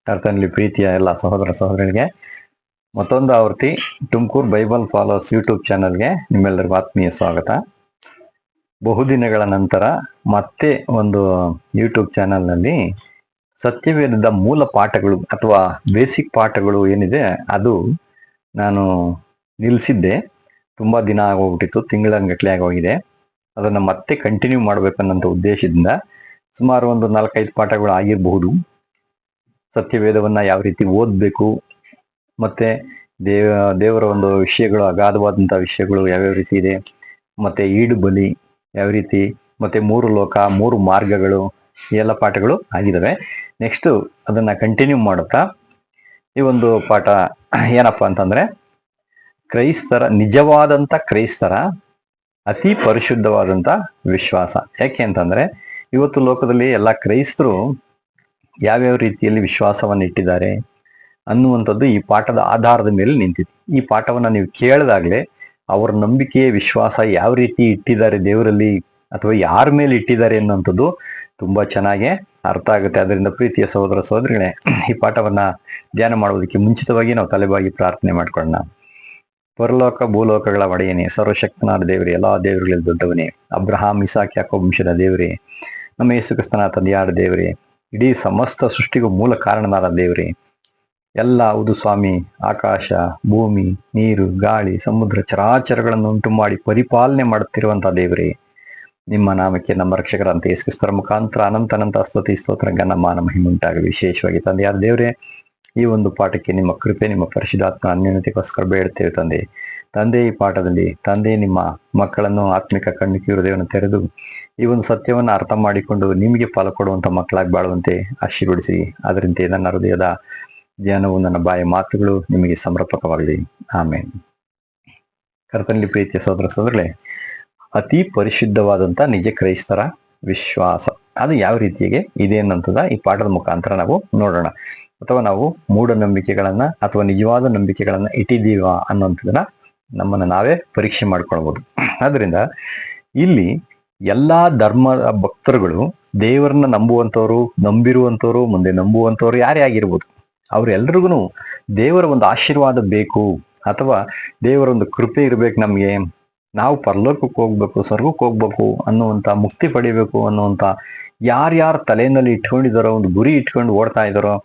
ಕರ್ತನಲ್ಲಿ ಪ್ರೀತಿಯ ಎಲ್ಲ ಸಹೋದರ ಸಹೋದರರಿಗೆ ಮತ್ತೊಂದು ಆವೃತ್ತಿ ತುಮಕೂರು ಬೈಬಲ್ ಫಾಲೋವರ್ಸ್ ಯೂಟ್ಯೂಬ್ ಚಾನಲ್ಗೆ ನಿಮ್ಮೆಲ್ಲರಿಗೂ ಆತ್ಮೀಯ ಸ್ವಾಗತ. ಬಹುದಿನಗಳ ನಂತರ ಮತ್ತೆ ಒಂದು ಯೂಟ್ಯೂಬ್ ಚಾನಲ್ನಲ್ಲಿ ಸತ್ಯವೇದದ ಮೂಲ ಪಾಠಗಳು ಅಥವಾ ಬೇಸಿಕ್ ಪಾಠಗಳು ಏನಿದೆ ಅದು ನಾನು ನಿಲ್ಲಿಸಿದ್ದೆ. ತುಂಬ ದಿನ ಆಗೋಗ್ಬಿಟ್ಟಿತ್ತು, ತಿಂಗಳಂಗಟ್ಲೆ ಆಗೋಗಿದೆ. ಅದನ್ನು ಮತ್ತೆ ಕಂಟಿನ್ಯೂ ಮಾಡಬೇಕನ್ನೋಂಥ ಉದ್ದೇಶದಿಂದ ಸುಮಾರು ಒಂದು 4-5 ಪಾಠಗಳು ಆಗಿರಬಹುದು. ಸತ್ಯವೇದವನ್ನ ಯಾವ ರೀತಿ ಓದಬೇಕು, ಮತ್ತೆ ದೇವರ ಒಂದು ವಿಷಯಗಳು, ಅಗಾಧವಾದಂಥ ವಿಷಯಗಳು ಯಾವ್ಯಾವ ರೀತಿ ಇದೆ, ಮತ್ತೆ ಈಡು ಬಲಿ ಯಾವ ರೀತಿ, ಮತ್ತೆ 3 ಲೋಕ 3 ಮಾರ್ಗಗಳು, ಈ ಎಲ್ಲ ಪಾಠಗಳು ಆಗಿದ್ದಾವೆ. ನೆಕ್ಸ್ಟ್ ಅದನ್ನ ಕಂಟಿನ್ಯೂ ಮಾಡುತ್ತಾ ಈ ಒಂದು ಪಾಠ ಏನಪ್ಪಾ ಅಂತಂದ್ರೆ, ನಿಜವಾದಂಥ ಕ್ರೈಸ್ತರ ಅತಿ ಪರಿಶುದ್ಧವಾದಂಥ ವಿಶ್ವಾಸ. ಯಾಕೆ ಅಂತಂದ್ರೆ ಇವತ್ತು ಲೋಕದಲ್ಲಿ ಎಲ್ಲ ಕ್ರೈಸ್ತರು ಯಾವ್ಯಾವ ರೀತಿಯಲ್ಲಿ ವಿಶ್ವಾಸವನ್ನು ಇಟ್ಟಿದ್ದಾರೆ ಅನ್ನುವಂಥದ್ದು ಈ ಪಾಠದ ಆಧಾರದ ಮೇಲೆ ನಿಂತಿದೆ. ಈ ಪಾಠವನ್ನ ನೀವು ಕೇಳಿದಾಗಲೇ ಅವರ ನಂಬಿಕೆ ವಿಶ್ವಾಸ ಯಾವ ರೀತಿ ಇಟ್ಟಿದ್ದಾರೆ ದೇವರಲ್ಲಿ ಅಥವಾ ಯಾರ ಮೇಲೆ ಇಟ್ಟಿದ್ದಾರೆ ಅನ್ನೋಂಥದ್ದು ತುಂಬಾ ಚೆನ್ನಾಗಿ ಅರ್ಥ ಆಗುತ್ತೆ. ಅದರಿಂದ ಪ್ರೀತಿಯ ಸಹೋದರ ಸಹೋದರಿಗಳೇ, ಈ ಪಾಠವನ್ನ ಧ್ಯಾನ ಮಾಡುವುದಕ್ಕೆ ಮುಂಚಿತವಾಗಿ ನಾವು ತಲೆಬಾಗಿ ಪ್ರಾರ್ಥನೆ ಮಾಡ್ಕೊಳ್ಳೋಣ. ಪರಲೋಕ ಭೂಲೋಕಗಳ ಒಡೆಯನೇ, ಸರ್ವಶಕ್ತನಾದ ದೇವರೇ, ಎಲ್ಲಾ ದೇವರುಗಳಲ್ಲಿ ದೊಡ್ಡವನೇ, ಅಬ್ರಹಾಂ ಇಸಾಕ್ ಯಾಕೋಬ ವಂಶದ ದೇವರೇ, ನಮ್ಮ ಯೇಸು ಕ್ರಿಸ್ತನ ತಂದೆಯಾದ ದೇವರೇ, ಇಡೀ ಸಮಸ್ತ ಸೃಷ್ಟಿಗೂ ಮೂಲ ಕಾರಣನಾದ ದೇವರೇ, ಎಲ್ಲ ಹೌದು ಸ್ವಾಮಿ, ಆಕಾಶ ಭೂಮಿ ನೀರು ಗಾಳಿ ಸಮುದ್ರ ಚರಾಚರಗಳನ್ನು ಉಂಟು ಮಾಡಿ ಪರಿಪಾಲನೆ ಮಾಡುತ್ತಿರುವಂತಹ ದೇವರೇ, ನಿಮ್ಮ ನಾಮಕ್ಕೆ ನಮ್ಮ ರಕ್ಷಕರಂತ ಯೇಸು ಕ್ರಿಸ್ತರ ಮುಖಾಂತರ ಅನಂತ ಸ್ತುತಿ ಸ್ತೋತ್ರ ಘನ ಮಾನ ಮಹಿಮೆ ಉಂಟಾಗಲಿ. ವಿಶೇಷವಾಗಿ ತಂದೆಯಾದ ದೇವರೇ, ಈ ಒಂದು ಪಾಠಕ್ಕೆ ನಿಮ್ಮ ಕೃಪೆ, ನಿಮ್ಮ ಪರಿಶುದ್ಧಾತ್ಮ ಅನ್ಯೋನ್ಯತೆಗೋಸ್ಕರ ಬೇಡ್ತೇವೆ ತಂದೆ. ಈ ಪಾಠದಲ್ಲಿ ತಂದೆ ನಿಮ್ಮ ಮಕ್ಕಳನ್ನು ಆತ್ಮಿಕ ಕಣ್ಣು ಹೃದಯವನ್ನು ತೆರೆದು ಈ ಒಂದು ಸತ್ಯವನ್ನು ಅರ್ಥ ಮಾಡಿಕೊಂಡು ನಿಮಗೆ ಫಲ ಕೊಡುವಂತ ಮಕ್ಕಳಾಗಿ ಬಾಳುವಂತೆ ಆಶೀರ್ವದಿಸಿ. ಅದರಂತೆ ನನ್ನ ಹೃದಯದ ಧ್ಯಾನವು, ನನ್ನ ಬಾಯ ಮಾತುಗಳು ನಿಮಗೆ ಸಮರ್ಪಕವಾಗಲಿ. ಆಮೇಲೆ ಕರ್ತನಲ್ಲಿ ಪ್ರೀತಿಯ ಸಹೋದರ ಸಹೋದರಗಳೇ, ಅತಿ ಪರಿಶುದ್ಧವಾದಂತ ನಿಜ ಕ್ರೈಸ್ತರ ವಿಶ್ವಾಸ ಅದು ಯಾವ ರೀತಿಯಾಗಿ ಇದೆ ಅನ್ನೋಂಥದ್ದು ಈ ಪಾಠದ ಮುಖಾಂತರ ನಾವು ನೋಡೋಣ. ಅಥವಾ ನಾವು ಮೂಢನಂಬಿಕೆಗಳನ್ನ ಅಥವಾ ನಿಜವಾದ ನಂಬಿಕೆಗಳನ್ನ ಇಟ್ಟಿದ್ದೀವಾ ಅನ್ನೋಂಥದ್ದನ್ನ ನಮ್ಮನ್ನ ನಾವೇ ಪರೀಕ್ಷೆ ಮಾಡ್ಕೊಳ್ಬಹುದು. ಆದ್ರಿಂದ ಇಲ್ಲಿ ಎಲ್ಲಾ ಧರ್ಮದ ಭಕ್ತರುಗಳು, ದೇವರನ್ನ ನಂಬುವಂಥವ್ರು, ನಂಬಿರುವಂಥವ್ರು, ಮುಂದೆ ನಂಬುವಂಥವ್ರು ಯಾರೇ ಆಗಿರ್ಬೋದು, ಅವ್ರೆಲ್ರಿಗೂ ದೇವರ ಒಂದು ಆಶೀರ್ವಾದ ಬೇಕು ಅಥವಾ ದೇವರ ಒಂದು ಕೃಪೆ ಇರ್ಬೇಕು. ನಮ್ಗೆ ನಾವು ಪರಲೋಕಕ್ಕೆ ಹೋಗ್ಬೇಕು, ಸ್ವರ್ಗಕ್ಕೆ ಹೋಗ್ಬೇಕು ಅನ್ನುವಂಥ, ಮುಕ್ತಿ ಪಡಿಬೇಕು ಅನ್ನುವಂಥ ಯಾರ್ಯಾರು ತಲೆಯಲ್ಲಿ ಇಟ್ಕೊಂಡಿದಾರೋ, ಒಂದು ಗುರಿ ಇಟ್ಕೊಂಡು ಓಡ್ತಾ ಇದ್ದಾರೋ,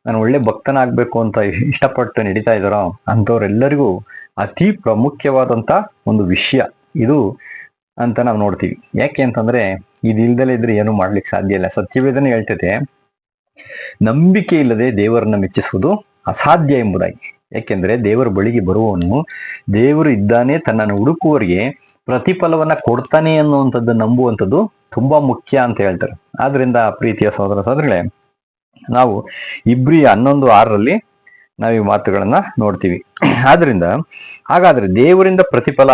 ನಾನು ಒಳ್ಳೆ ಭಕ್ತನಾಗ್ಬೇಕು ಅಂತ ಇಷ್ಟಪಟ್ಟು ನಡೀತಾ ಇದ್ದಾರೋ ಅಂಥವ್ರೆಲ್ಲರಿಗೂ ಅತಿ ಪ್ರಾಮುಖ್ಯವಾದಂಥ ಒಂದು ವಿಷಯ ಇದು ಅಂತ ನಾವು ನೋಡ್ತೀವಿ. ಯಾಕೆ ಅಂತಂದ್ರೆ ಇದಿಲ್ದಲೇ ಇದ್ರೆ ಏನು ಮಾಡ್ಲಿಕ್ಕೆ ಸಾಧ್ಯ ಇಲ್ಲ. ಸತ್ಯವೇದನೆ ಹೇಳ್ತೈತೆ, ನಂಬಿಕೆ ಇಲ್ಲದೆ ದೇವರನ್ನ ಮೆಚ್ಚಿಸುವುದು ಅಸಾಧ್ಯ ಎಂಬುದಾಗಿ. ಯಾಕೆಂದ್ರೆ ದೇವರ ಬಳಿಗೆ ಬರುವವನು ದೇವರು ಇದ್ದಾನೆ, ತನ್ನನ್ನು ಹುಡುಕುವವರಿಗೆ ಪ್ರತಿಫಲವನ್ನ ಕೊಡ್ತಾನೆ ಅನ್ನುವಂಥದ್ದು ನಂಬುವಂಥದ್ದು ತುಂಬಾ ಮುಖ್ಯ ಅಂತ ಹೇಳ್ತಾರೆ. ಆದ್ರಿಂದ ಪ್ರೀತಿಯ ಸಹೋದರ ಸಹೋದರಿಗಳೇ, ನಾವು ಇಬ್ರಿಯ 11:6 ನಾವು ಈ ಮಾತುಗಳನ್ನ ನೋಡ್ತೀವಿ. ಆದ್ರಿಂದ ಹಾಗಾದ್ರೆ ದೇವರಿಂದ ಪ್ರತಿಫಲ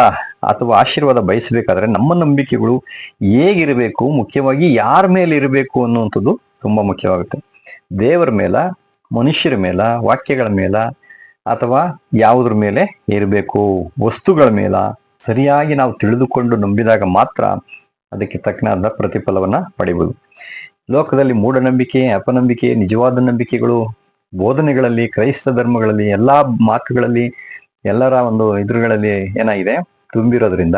ಅಥವಾ ಆಶೀರ್ವಾದ ಬಯಸಬೇಕಾದ್ರೆ ನಮ್ಮ ನಂಬಿಕೆಗಳು ಹೇಗಿರಬೇಕು, ಮುಖ್ಯವಾಗಿ ಯಾರ ಮೇಲೆ ಇರಬೇಕು ಅನ್ನುವಂಥದ್ದು ತುಂಬಾ ಮುಖ್ಯವಾಗುತ್ತೆ. ದೇವರ ಮೇಲ, ಮನುಷ್ಯರ ಮೇಲ, ವಾಕ್ಯಗಳ ಮೇಲ ಅಥವಾ ಯಾವುದ್ರ ಮೇಲೆ ಇರಬೇಕು, ವಸ್ತುಗಳ ಮೇಲ ಸರಿಯಾಗಿ ನಾವು ತಿಳಿದುಕೊಂಡು ನಂಬಿದಾಗ ಮಾತ್ರ ಅದಕ್ಕೆ ತಕ್ಕನಾದ ಪ್ರತಿಫಲವನ್ನ ಪಡಿಬಹುದು. ಲೋಕದಲ್ಲಿ ಮೂಢನಂಬಿಕೆ, ಅಪನಂಬಿಕೆ, ನಿಜವಾದ ನಂಬಿಕೆಗಳು, ಬೋಧನೆಗಳಲ್ಲಿ, ಕ್ರೈಸ್ತ ಧರ್ಮಗಳಲ್ಲಿ, ಎಲ್ಲಾ ಮಾತುಗಳಲ್ಲಿ, ಎಲ್ಲರ ಒಂದು ಇದ್ರುಗಳಲ್ಲಿ ಏನಾಗಿದೆ ತುಂಬಿರೋದ್ರಿಂದ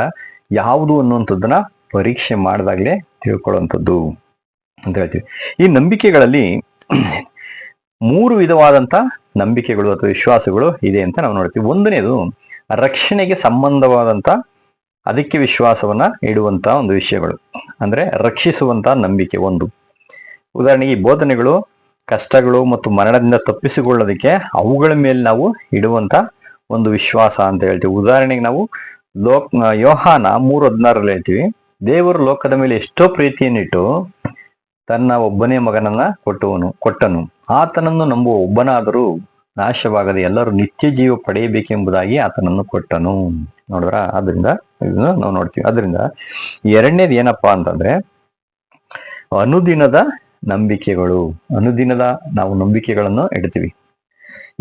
ಯಾವುದು ಅನ್ನುವಂಥದ್ದನ್ನ ಪರೀಕ್ಷೆ ಮಾಡಿದಾಗಲೇ ತಿಳ್ಕೊಳ್ಳುವಂಥದ್ದು ಅಂತ ಹೇಳ್ತೀವಿ. ಈ ನಂಬಿಕೆಗಳಲ್ಲಿ 3 ವಿಧವಾದಂತ ನಂಬಿಕೆಗಳು ಅಥವಾ ವಿಶ್ವಾಸಗಳು ಇದೆ ಅಂತ ನಾವು ನೋಡ್ತೀವಿ. ಒಂದನೇದು ರಕ್ಷಣೆಗೆ ಸಂಬಂಧವಾದಂತ, ಅದಕ್ಕೆ ವಿಶ್ವಾಸವನ್ನ ಇಡುವಂತ ಒಂದು ವಿಷಯಗಳು, ಅಂದ್ರೆ ರಕ್ಷಿಸುವಂತ ನಂಬಿಕೆ ಒಂದು. ಉದಾಹರಣೆಗೆ ಈ ಬೋಧನೆಗಳು, ಕಷ್ಟಗಳು ಮತ್ತು ಮರಣದಿಂದ ತಪ್ಪಿಸಿಕೊಳ್ಳೋದಕ್ಕೆ ಅವುಗಳ ಮೇಲೆ ನಾವು ಇಡುವಂತ ಒಂದು ವಿಶ್ವಾಸ ಅಂತ ಹೇಳ್ತೀವಿ. ಉದಾಹರಣೆಗೆ ನಾವು ಯೋಹಾನ 3:16 ಹೇಳ್ತೀವಿ, ದೇವರು ಲೋಕದ ಮೇಲೆ ಎಷ್ಟೋ ಪ್ರೀತಿಯನ್ನಿಟ್ಟು ತನ್ನ ಒಬ್ಬನೇ ಮಗನನ್ನ ಕೊಟ್ಟನು, ಆತನನ್ನು ನಂಬುವ ಒಬ್ಬನಾದರೂ ನಾಶವಾಗದೆ ಎಲ್ಲರೂ ನಿತ್ಯ ಜೀವ ಪಡೆಯಬೇಕೆಂಬುದಾಗಿ ಆತನನ್ನು ಕೊಟ್ಟನು. ನೋಡಿದ್ರ? ಅದರಿಂದ ಇದನ್ನು ನಾವು ನೋಡ್ತೀವಿ. ಅದರಿಂದ ಎರಡನೇದು ಏನಪ್ಪಾ ಅಂತಂದ್ರೆ ಅನುದಿನದ ನಂಬಿಕೆಗಳು. ಅನುದಿನದ ನಾವು ನಂಬಿಕೆಗಳನ್ನು ಇಡ್ತೀವಿ.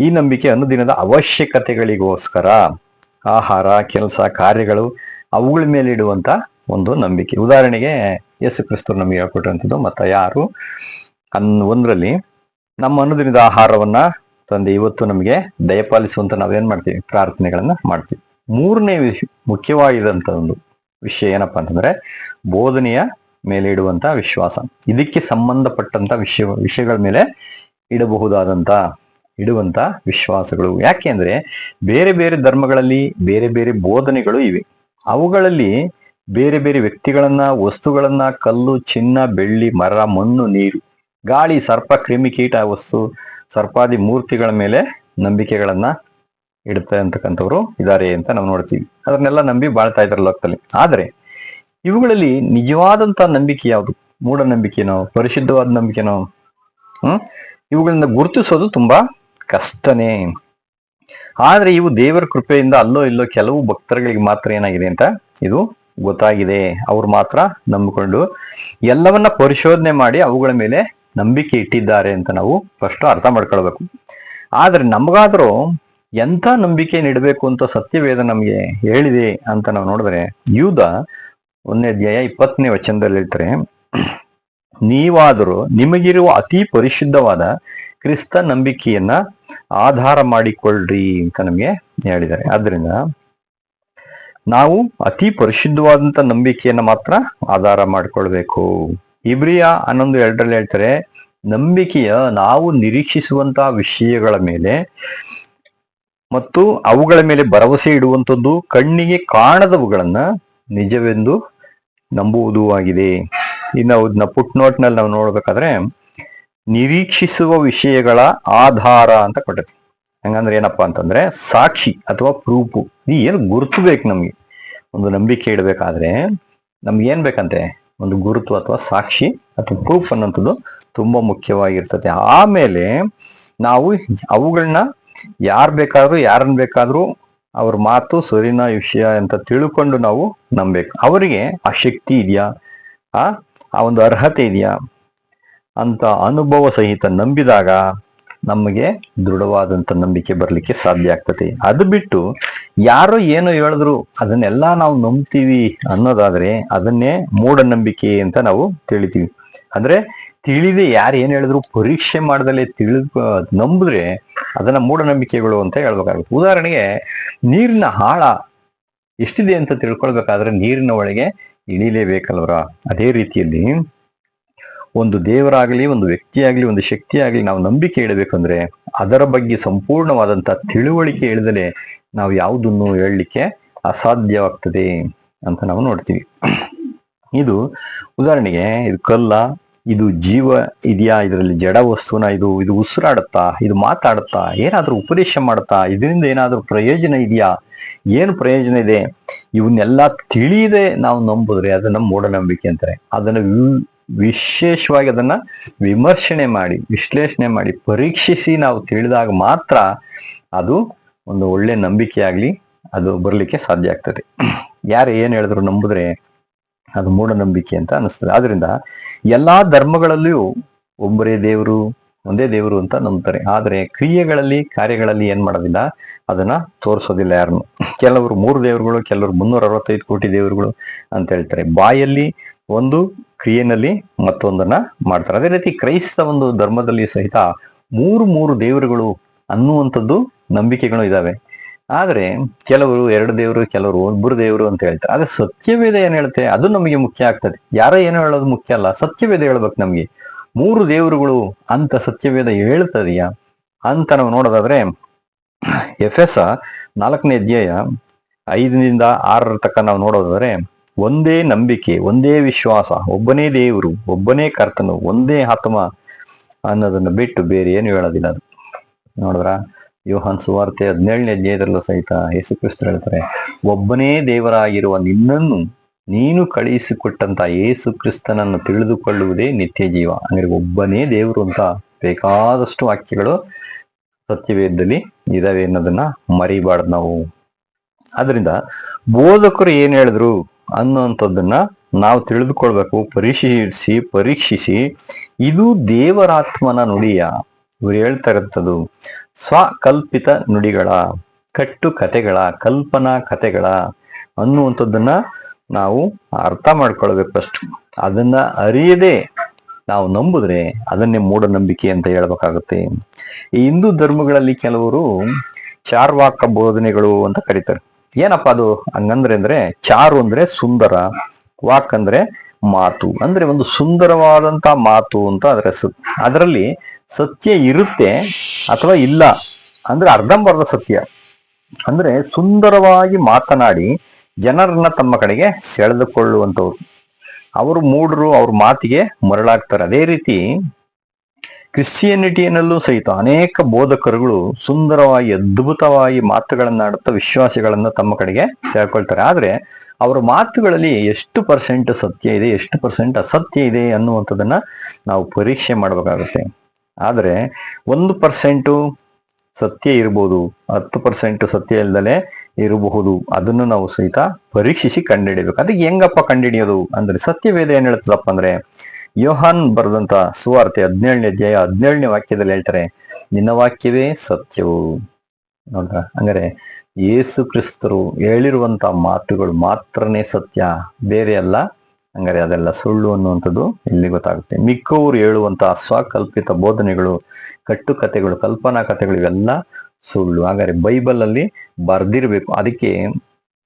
ಈ ನಂಬಿಕೆ ಅನುದಿನದ ಅವಶ್ಯಕತೆಗಳಿಗೋಸ್ಕರ ಆಹಾರ, ಕೆಲಸ, ಕಾರ್ಯಗಳು ಅವುಗಳ ಮೇಲೆ ಇಡುವಂತ ಒಂದು ನಂಬಿಕೆ. ಉದಾಹರಣೆಗೆ ಯೇಸು ಕ್ರಿಸ್ತರು ನಮಗೆ ಹೇಳ್ಕೊಟ್ಟಂಥದ್ದು ಮತ್ತಾಯ 6:1 ನಮ್ಮ ಅನುದಿನದ ಆಹಾರವನ್ನ ತಂದೆ ಇವತ್ತು ನಮಗೆ ದಯಪಾಲಿಸುವಂತ ನಾವೇನ್ ಮಾಡ್ತೀವಿ, ಪ್ರಾರ್ಥನೆಗಳನ್ನ ಮಾಡ್ತೀವಿ. ಮೂರನೇ ಮುಖ್ಯವಾಗಿದಂತ ಒಂದು ವಿಷಯ ಏನಪ್ಪಾ ಅಂತಂದ್ರೆ ಬೋಧನೆಯ ಮೇಲೆ ಇಡುವಂತ ವಿಶ್ವಾಸ. ಇದಕ್ಕೆ ಸಂಬಂಧಪಟ್ಟಂತ ವಿಷಯಗಳ ಮೇಲೆ ಇಡುವಂತ ವಿಶ್ವಾಸಗಳು. ಯಾಕೆ ಅಂದ್ರೆ ಬೇರೆ ಬೇರೆ ಧರ್ಮಗಳಲ್ಲಿ ಬೇರೆ ಬೇರೆ ಬೋಧನೆಗಳು ಇವೆ. ಅವುಗಳಲ್ಲಿ ಬೇರೆ ಬೇರೆ ವ್ಯಕ್ತಿಗಳನ್ನ, ವಸ್ತುಗಳನ್ನ, ಕಲ್ಲು, ಚಿನ್ನ, ಬೆಳ್ಳಿ, ಮರ, ಮಣ್ಣು, ನೀರು, ಗಾಳಿ, ಸರ್ಪ, ಕ್ರಿಮಿಕೀಟ, ವಸ್ತು, ಸರ್ಪಾದಿ ಮೂರ್ತಿಗಳ ಮೇಲೆ ನಂಬಿಕೆಗಳನ್ನ ಇಡುತ್ತೆ ಅಂತಕ್ಕಂಥವ್ರು ಇದ್ದಾರೆ ಅಂತ ನಾವು ನೋಡ್ತೀವಿ. ಅದನ್ನೆಲ್ಲ ನಂಬಿ ಬಾಳ್ತಾ ಇದ್ದಾರೆ ಲೋಕದಲ್ಲಿ. ಆದ್ರೆ ಇವುಗಳಲ್ಲಿ ನಿಜವಾದಂತ ನಂಬಿಕೆ ಯಾವುದು? ಮೂಢನಂಬಿಕೆನೋ, ಪರಿಶುದ್ಧವಾದ ನಂಬಿಕೆನೋ? ಇವುಗಳನ್ನ ಗುರುತಿಸೋದು ತುಂಬಾ ಕಷ್ಟನೇ. ಆದ್ರೆ ಇವು ದೇವರ ಕೃಪೆಯಿಂದ ಅಲ್ಲೋ ಇಲ್ಲೋ ಕೆಲವು ಭಕ್ತರುಗಳಿಗೆ ಮಾತ್ರ ಏನಾಗಿದೆ ಅಂತ ಇದು ಗೊತ್ತಾಗಿದೆ. ಅವ್ರು ಮಾತ್ರ ನಂಬಿಕೊಂಡು ಎಲ್ಲವನ್ನ ಪರಿಶೋಧನೆ ಮಾಡಿ ಅವುಗಳ ಮೇಲೆ ನಂಬಿಕೆ ಇಟ್ಟಿದ್ದಾರೆ ಅಂತ ನಾವು ಫಸ್ಟ್ ಅರ್ಥ ಮಾಡ್ಕೊಳ್ಬೇಕು. ಆದ್ರೆ ನಮಗಾದ್ರೂ ಎಂಥ ನಂಬಿಕೆ ನೀಡಬೇಕು ಅಂತ ಸತ್ಯವೇದ ನಮ್ಗೆ ಹೇಳಿದೆ ಅಂತ ನಾವು ನೋಡಿದ್ರೆ, ಯೂದ 1ನೇ ಅಧ್ಯಾಯ 20ನೇ ವಚನದಲ್ಲಿ ಹೇಳ್ತಾರೆ, ನೀವಾದರೂ ನಿಮಗಿರುವ ಅತಿ ಪರಿಶುದ್ಧವಾದ ಕ್ರಿಸ್ತ ನಂಬಿಕೆಯನ್ನ ಆಧಾರ ಮಾಡಿಕೊಳ್ಳ್ರಿ ಅಂತ ನಮ್ಗೆ ಹೇಳಿದ್ದಾರೆ. ಆದ್ರಿಂದ ನಾವು ಅತಿ ಪರಿಶುದ್ಧವಾದಂತ ನಂಬಿಕೆಯನ್ನ ಮಾತ್ರ ಆಧಾರ ಮಾಡಿಕೊಳ್ಬೇಕು. ಇಬ್ರಿಯ 11:2 ಹೇಳ್ತಾರೆ, ನಂಬಿಕೆಯ ನಾವು ನಿರೀಕ್ಷಿಸುವಂತಹ ವಿಷಯಗಳ ಮೇಲೆ ಮತ್ತು ಅವುಗಳ ಮೇಲೆ ಭರವಸೆ ಇಡುವಂಥದ್ದು, ಕಣ್ಣಿಗೆ ಕಾಣದವುಗಳನ್ನ ನಿಜವೆಂದು ನಂಬುವುದೂ ಆಗಿದೆ. ಇನ್ನು ಪುಟ್ ನೋಟ್ ನಲ್ಲಿ ನಾವು ನೋಡ್ಬೇಕಾದ್ರೆ ನಿರೀಕ್ಷಿಸುವ ವಿಷಯಗಳ ಆಧಾರ ಅಂತ ಕೊಟ್ಟೈತಿ. ಹಂಗಂದ್ರೆ ಏನಪ್ಪಾ ಅಂತಂದ್ರೆ ಸಾಕ್ಷಿ ಅಥವಾ ಪ್ರೂಫು. ಇದು ಏನು ಗುರುತು ಬೇಕು ನಮ್ಗೆ. ಒಂದು ನಂಬಿಕೆ ಇಡಬೇಕಾದ್ರೆ ನಮ್ಗೆ ಏನ್ ಬೇಕಂತೆ? ಒಂದು ಗುರುತು ಅಥವಾ ಸಾಕ್ಷಿ ಅಥವಾ ಪ್ರೂಫ್ ಅನ್ನೋಂಥದ್ದು ತುಂಬಾ ಮುಖ್ಯವಾಗಿರ್ತದೆ. ಆಮೇಲೆ ನಾವು ಅವುಗಳನ್ನ ಯಾರನ್ನ ಬೇಕಾದ್ರೂ ಅವ್ರ ಮಾತು ಸರಿನಾ ವಿಷಯ ಅಂತ ತಿಳ್ಕೊಂಡು ನಾವು ನಂಬೇಕು. ಅವರಿಗೆ ಆ ಶಕ್ತಿ ಇದೆಯಾ, ಆ ಒಂದು ಅರ್ಹತೆ ಇದೆಯಾ ಅಂತ ಅನುಭವ ಸಹಿತ ನಂಬಿದಾಗ ನಮಗೆ ದೃಢವಾದಂತ ನಂಬಿಕೆ ಬರ್ಲಿಕ್ಕೆ ಸಾಧ್ಯ ಆಗ್ತದೆ. ಅದು ಬಿಟ್ಟು ಯಾರೋ ಏನೋ ಹೇಳಿದ್ರು ಅದನ್ನೆಲ್ಲ ನಾವು ನಂಬ್ತೀವಿ ಅನ್ನೋದಾದ್ರೆ ಅದನ್ನೇ ಮೂಢನಂಬಿಕೆ ಅಂತ ನಾವು ತಿಳಿತೀವಿ. ಅಂದ್ರೆ ತಿಳಿದೆ ಯಾರು ಏನ್ ಹೇಳಿದ್ರು ಪರೀಕ್ಷೆ ಮಾಡ್ದಲೆ ನಂಬಿದ್ರೆ ಅದನ್ನ ಮೂಢನಂಬಿಕೆಗಳು ಅಂತ ಹೇಳ್ಬೇಕಾಗುತ್ತೆ. ಉದಾಹರಣೆಗೆ ನೀರಿನ ಆಳ ಎಷ್ಟಿದೆ ಅಂತ ತಿಳ್ಕೊಳ್ಬೇಕಾದ್ರೆ ನೀರಿನ ಒಳಗೆ ಇಳಿಲೇಬೇಕಲ್ವರ. ಅದೇ ರೀತಿಯಲ್ಲಿ ಒಂದು ದೇವರಾಗ್ಲಿ, ಒಂದು ವ್ಯಕ್ತಿಯಾಗ್ಲಿ, ಒಂದು ಶಕ್ತಿ ಆಗ್ಲಿ ನಾವು ನಂಬಿಕೆ ಇಡಬೇಕಂದ್ರೆ ಅದರ ಬಗ್ಗೆ ಸಂಪೂರ್ಣವಾದಂತ ತಿಳುವಳಿಕೆ ಇಳಿದಲೆ ನಾವು ಯಾವುದನ್ನು ಹೇಳಲಿಕ್ಕೆ ಅಸಾಧ್ಯವಾಗ್ತದೆ ಅಂತ ನಾವು ನೋಡ್ತೀವಿ. ಇದು ಉದಾಹರಣೆಗೆ ಇದು ಕಲ್ಲ, ಇದು ಜೀವ ಇದೆಯಾ, ಇದರಲ್ಲಿ ಜಡ ವಸ್ತುನ, ಇದು ಉಸಿರಾಡುತ್ತಾ, ಇದು ಮಾತಾಡುತ್ತಾ, ಏನಾದ್ರೂ ಉಪದೇಶ ಮಾಡುತ್ತಾ, ಇದರಿಂದ ಏನಾದ್ರೂ ಪ್ರಯೋಜನ ಇದೆಯಾ, ಏನು ಪ್ರಯೋಜನ ಇದೆ, ಇವನ್ನೆಲ್ಲ ತಿಳಿಯದೆ ನಾವು ನಂಬಿದ್ರೆ ಅದನ್ನ ಮೂಢನಂಬಿಕೆ ಅಂತಾರೆ. ಅದನ್ನ ವಿಶೇಷವಾಗಿ ಅದನ್ನ ವಿಮರ್ಶನೆ ಮಾಡಿ, ವಿಶ್ಲೇಷಣೆ ಮಾಡಿ, ಪರೀಕ್ಷಿಸಿ ನಾವು ತಿಳಿದಾಗ ಮಾತ್ರ ಅದು ಒಂದು ಒಳ್ಳೆ ನಂಬಿಕೆ ಆಗ್ಲಿ ಅದು ಬರ್ಲಿಕ್ಕೆ ಸಾಧ್ಯ ಆಗ್ತದೆ. ಯಾರು ಏನ್ ಹೇಳಿದ್ರು ನಂಬಿದ್ರೆ ಅದು ಮೂಢನಂಬಿಕೆ ಅಂತ ಅನಿಸ್ತದೆ. ಆದ್ರಿಂದ ಎಲ್ಲಾ ಧರ್ಮಗಳಲ್ಲಿಯೂ ಒಬ್ಬರೇ ದೇವರು, ಒಂದೇ ದೇವರು ಅಂತ ನಂಬ್ತಾರೆ. ಆದ್ರೆ ಕ್ರಿಯೆಗಳಲ್ಲಿ, ಕಾರ್ಯಗಳಲ್ಲಿ ಏನ್ ಮಾಡೋದಿಲ್ಲ, ಅದನ್ನ ತೋರಿಸೋದಿಲ್ಲ ಯಾರನ್ನು. ಕೆಲವರು 3 ದೇವರುಗಳು, ಕೆಲವರು 365 ಕೋಟಿ ದೇವರುಗಳು ಅಂತ ಹೇಳ್ತಾರೆ. ಬಾಯಲ್ಲಿ ಒಂದು, ಕ್ರಿಯೆನಲ್ಲಿ ಮತ್ತೊಂದನ್ನ ಮಾಡ್ತಾರೆ. ಅದೇ ರೀತಿ ಕ್ರೈಸ್ತ ಒಂದು ಧರ್ಮದಲ್ಲಿ ಸಹಿತ 3 ದೇವರುಗಳು ಅನ್ನುವಂಥದ್ದು ನಂಬಿಕೆಗಳು ಇದಾವೆ. ಆದ್ರೆ ಕೆಲವರು 2 ದೇವರು, ಕೆಲವರು 1 ದೇವರು ಅಂತ ಹೇಳ್ತಾರೆ. ಆದ್ರೆ ಸತ್ಯವೇದ ಏನ್ ಹೇಳುತ್ತೆ ಅದು ನಮಗೆ ಮುಖ್ಯ ಆಗ್ತದೆ. ಯಾರೋ ಏನೋ ಹೇಳೋದು ಮುಖ್ಯ ಅಲ್ಲ, ಸತ್ಯವೇದ ಹೇಳ್ಬೇಕು ನಮ್ಗೆ. 3 ದೇವರುಗಳು ಅಂತ ಸತ್ಯವೇದ ಹೇಳ್ತದೆಯಾ ಅಂತ ನಾವು ನೋಡೋದಾದ್ರೆ ಎಫೆಸ 4ನೇ ಅಧ್ಯಾಯ 5ರಿಂದ 6 ತಕ್ಕ ನಾವು ನೋಡೋದಾದ್ರೆ, ಒಂದೇ ನಂಬಿಕೆ, ಒಂದೇ ವಿಶ್ವಾಸ, ಒಬ್ಬನೇ ದೇವರು, ಒಬ್ಬನೇ ಕರ್ತನು, ಒಂದೇ ಆತ್ಮ ಅನ್ನೋದನ್ನ ಬಿಟ್ಟು ಬೇರೆ ಏನು ಹೇಳೋದಿಲ್ಲ. ಅದು ನೋಡಿದ್ರ ಯೋಹಾನ್ ಸುವಾರ್ತೆ 17ನೇ ಅಧ್ಯಾಯದಲ್ಲೂ ಸಹಿತ ಯೇಸು ಕ್ರಿಸ್ತರು ಹೇಳ್ತಾರೆ, ಒಬ್ಬನೇ ದೇವರಾಗಿರುವ ನಿನ್ನನ್ನು ನೀನು ಕಳುಹಿಸಿಕೊಟ್ಟಂತ ಯೇಸು ಕ್ರಿಸ್ತನನ್ನು ತಿಳಿದುಕೊಳ್ಳುವುದೇ ನಿತ್ಯ ಜೀವ. ಅಂದ್ರೆ ಒಬ್ಬನೇ ದೇವರು ಅಂತ ಬೇಕಾದಷ್ಟು ವಾಕ್ಯಗಳು ಸತ್ಯವೇದದಲ್ಲಿ ಇದಾವೆ ಅನ್ನೋದನ್ನ ಮರಿಬಾರ್ದು ನಾವು. ಆದ್ರಿಂದ ಬೋಧಕರು ಏನ್ ಹೇಳಿದ್ರು ಅನ್ನುವಂಥದ್ದನ್ನ ನಾವು ತಿಳಿದುಕೊಳ್ಬೇಕು. ಪರೀಕ್ಷಿಸಿ ಇದು ದೇವರಾತ್ಮನ ನುಡಿಯ, ಇವ್ರು ಹೇಳ್ತಾ ಇರುತ್ತದು ಸ್ವಕಲ್ಪಿತ ನುಡಿಗಳ, ಕಟ್ಟು ಕಥೆಗಳ, ಕಲ್ಪನಾ ಕಥೆಗಳ ಅನ್ನುವಂಥದ್ದನ್ನ ನಾವು ಅರ್ಥ ಮಾಡ್ಕೊಳ್ಬೇಕು ಫಸ್ಟ್. ಅದನ್ನ ಅರಿಯದೆ ನಾವು ನಂಬಿದ್ರೆ ಅದನ್ನೇ ಮೂಢನಂಬಿಕೆ ಅಂತ ಹೇಳ್ಬೇಕಾಗುತ್ತೆ. ಈ ಹಿಂದೂ ಧರ್ಮಗಳಲ್ಲಿ ಕೆಲವರು ಚಾರ್ವಾಕ ಬೋಧನೆಗಳು ಅಂತ ಕರೀತಾರೆ. ಏನಪ್ಪಾ ಅದು ಹಂಗಂದ್ರೆ ಚಾರು ಅಂದ್ರೆ ಸುಂದರ, ವಾಕ್ ಅಂದ್ರೆ ಮಾತು, ಅಂದ್ರೆ ಒಂದು ಸುಂದರವಾದಂತ ಮಾತು ಅಂತ ಅದರ ಹೆಸರು. ಅದರಲ್ಲಿ ಸತ್ಯ ಇರುತ್ತೆ ಅಥವಾ ಇಲ್ಲ ಅಂದ್ರೆ ಅರ್ಧಂಬರ್ಧ ಸತ್ಯ. ಅಂದ್ರೆ ಸುಂದರವಾಗಿ ಮಾತನಾಡಿ ಜನರನ್ನ ತಮ್ಮ ಕಡೆಗೆ ಸೆಳೆದುಕೊಳ್ಳುವಂತವ್ರು. ಅವರು ಮೂಢರು, ಅವ್ರ ಮಾತಿಗೆ ಮರಳಾಗ್ತಾರೆ. ಅದೇ ರೀತಿ ಕ್ರಿಶ್ಚಿಯನಿಟಿಯನ್ನಲ್ಲೂ ಸಹಿತ ಅನೇಕ ಬೋಧಕರುಗಳು ಸುಂದರವಾಗಿ ಅದ್ಭುತವಾಗಿ ಮಾತುಗಳನ್ನಾಡುತ್ತಾ ವಿಶ್ವಾಸಿಗಳನ್ನ ತಮ್ಮ ಕಡೆಗೆ ಸೆಳ್ಕೊಳ್ತಾರೆ. ಆದ್ರೆ ಅವರ ಮಾತುಗಳಲ್ಲಿ ಎಷ್ಟು ಪರ್ಸೆಂಟ್ ಸತ್ಯ ಇದೆ, ಎಷ್ಟು ಪರ್ಸೆಂಟ್ ಅಸತ್ಯ ಇದೆ ಅನ್ನುವಂಥದ್ದನ್ನ ನಾವು ಪರೀಕ್ಷೆ ಮಾಡಬೇಕಾಗುತ್ತೆ. ಆದ್ರೆ 1% ಸತ್ಯ ಇರಬಹುದು, 10% ಸತ್ಯ ಇಲ್ದಲೆ ಇರಬಹುದು. ಅದನ್ನು ನಾವು ಸಹಿತ ಪರೀಕ್ಷಿಸಿ ಕಂಡುಹಿಡಿಯಬೇಕು. ಅದಕ್ಕೆ ಹೆಂಗಪ್ಪ ಕಂಡುಹಿಡಿಯೋದು ಅಂದ್ರೆ ಸತ್ಯವೇದ ಏನ್ ಹೇಳ್ತದಪ್ಪ ಅಂದ್ರೆ, ಯೋಹಾನ್ ಬರೆದಂತ ಸುವಾರ್ತೆ 17ನೇ ಅಧ್ಯಾಯ 17ನೇ ವಾಕ್ಯದಲ್ಲಿ ಹೇಳ್ತಾರೆ, ನಿನ್ನ ವಾಕ್ಯವೇ ಸತ್ಯವು. ನೋಡ್ರ, ಹಂಗಾರೆ ಯೇಸು ಕ್ರಿಸ್ತರು ಹೇಳಿರುವಂತ ಮಾತುಗಳು ಮಾತ್ರನೇ ಸತ್ಯ, ಬೇರೆ ಅಲ್ಲ. ಹಂಗಾರೆ ಅದೆಲ್ಲ ಸುಳ್ಳು ಅನ್ನುವಂಥದ್ದು ಇಲ್ಲಿ ಗೊತ್ತಾಗುತ್ತೆ. ಮಿಕ್ಕವರು ಹೇಳುವಂತ ಸ್ವಕಲ್ಪಿತ ಬೋಧನೆಗಳು, ಕಟ್ಟುಕತೆಗಳು, ಕಲ್ಪನಾ ಕಥೆಗಳು ಇವೆಲ್ಲ ಸುಳ್ಳು. ಹಾಗಾದ್ರೆ ಬೈಬಲ್ ಅಲ್ಲಿ ಬರ್ದಿರ್ಬೇಕು. ಅದಕ್ಕೆ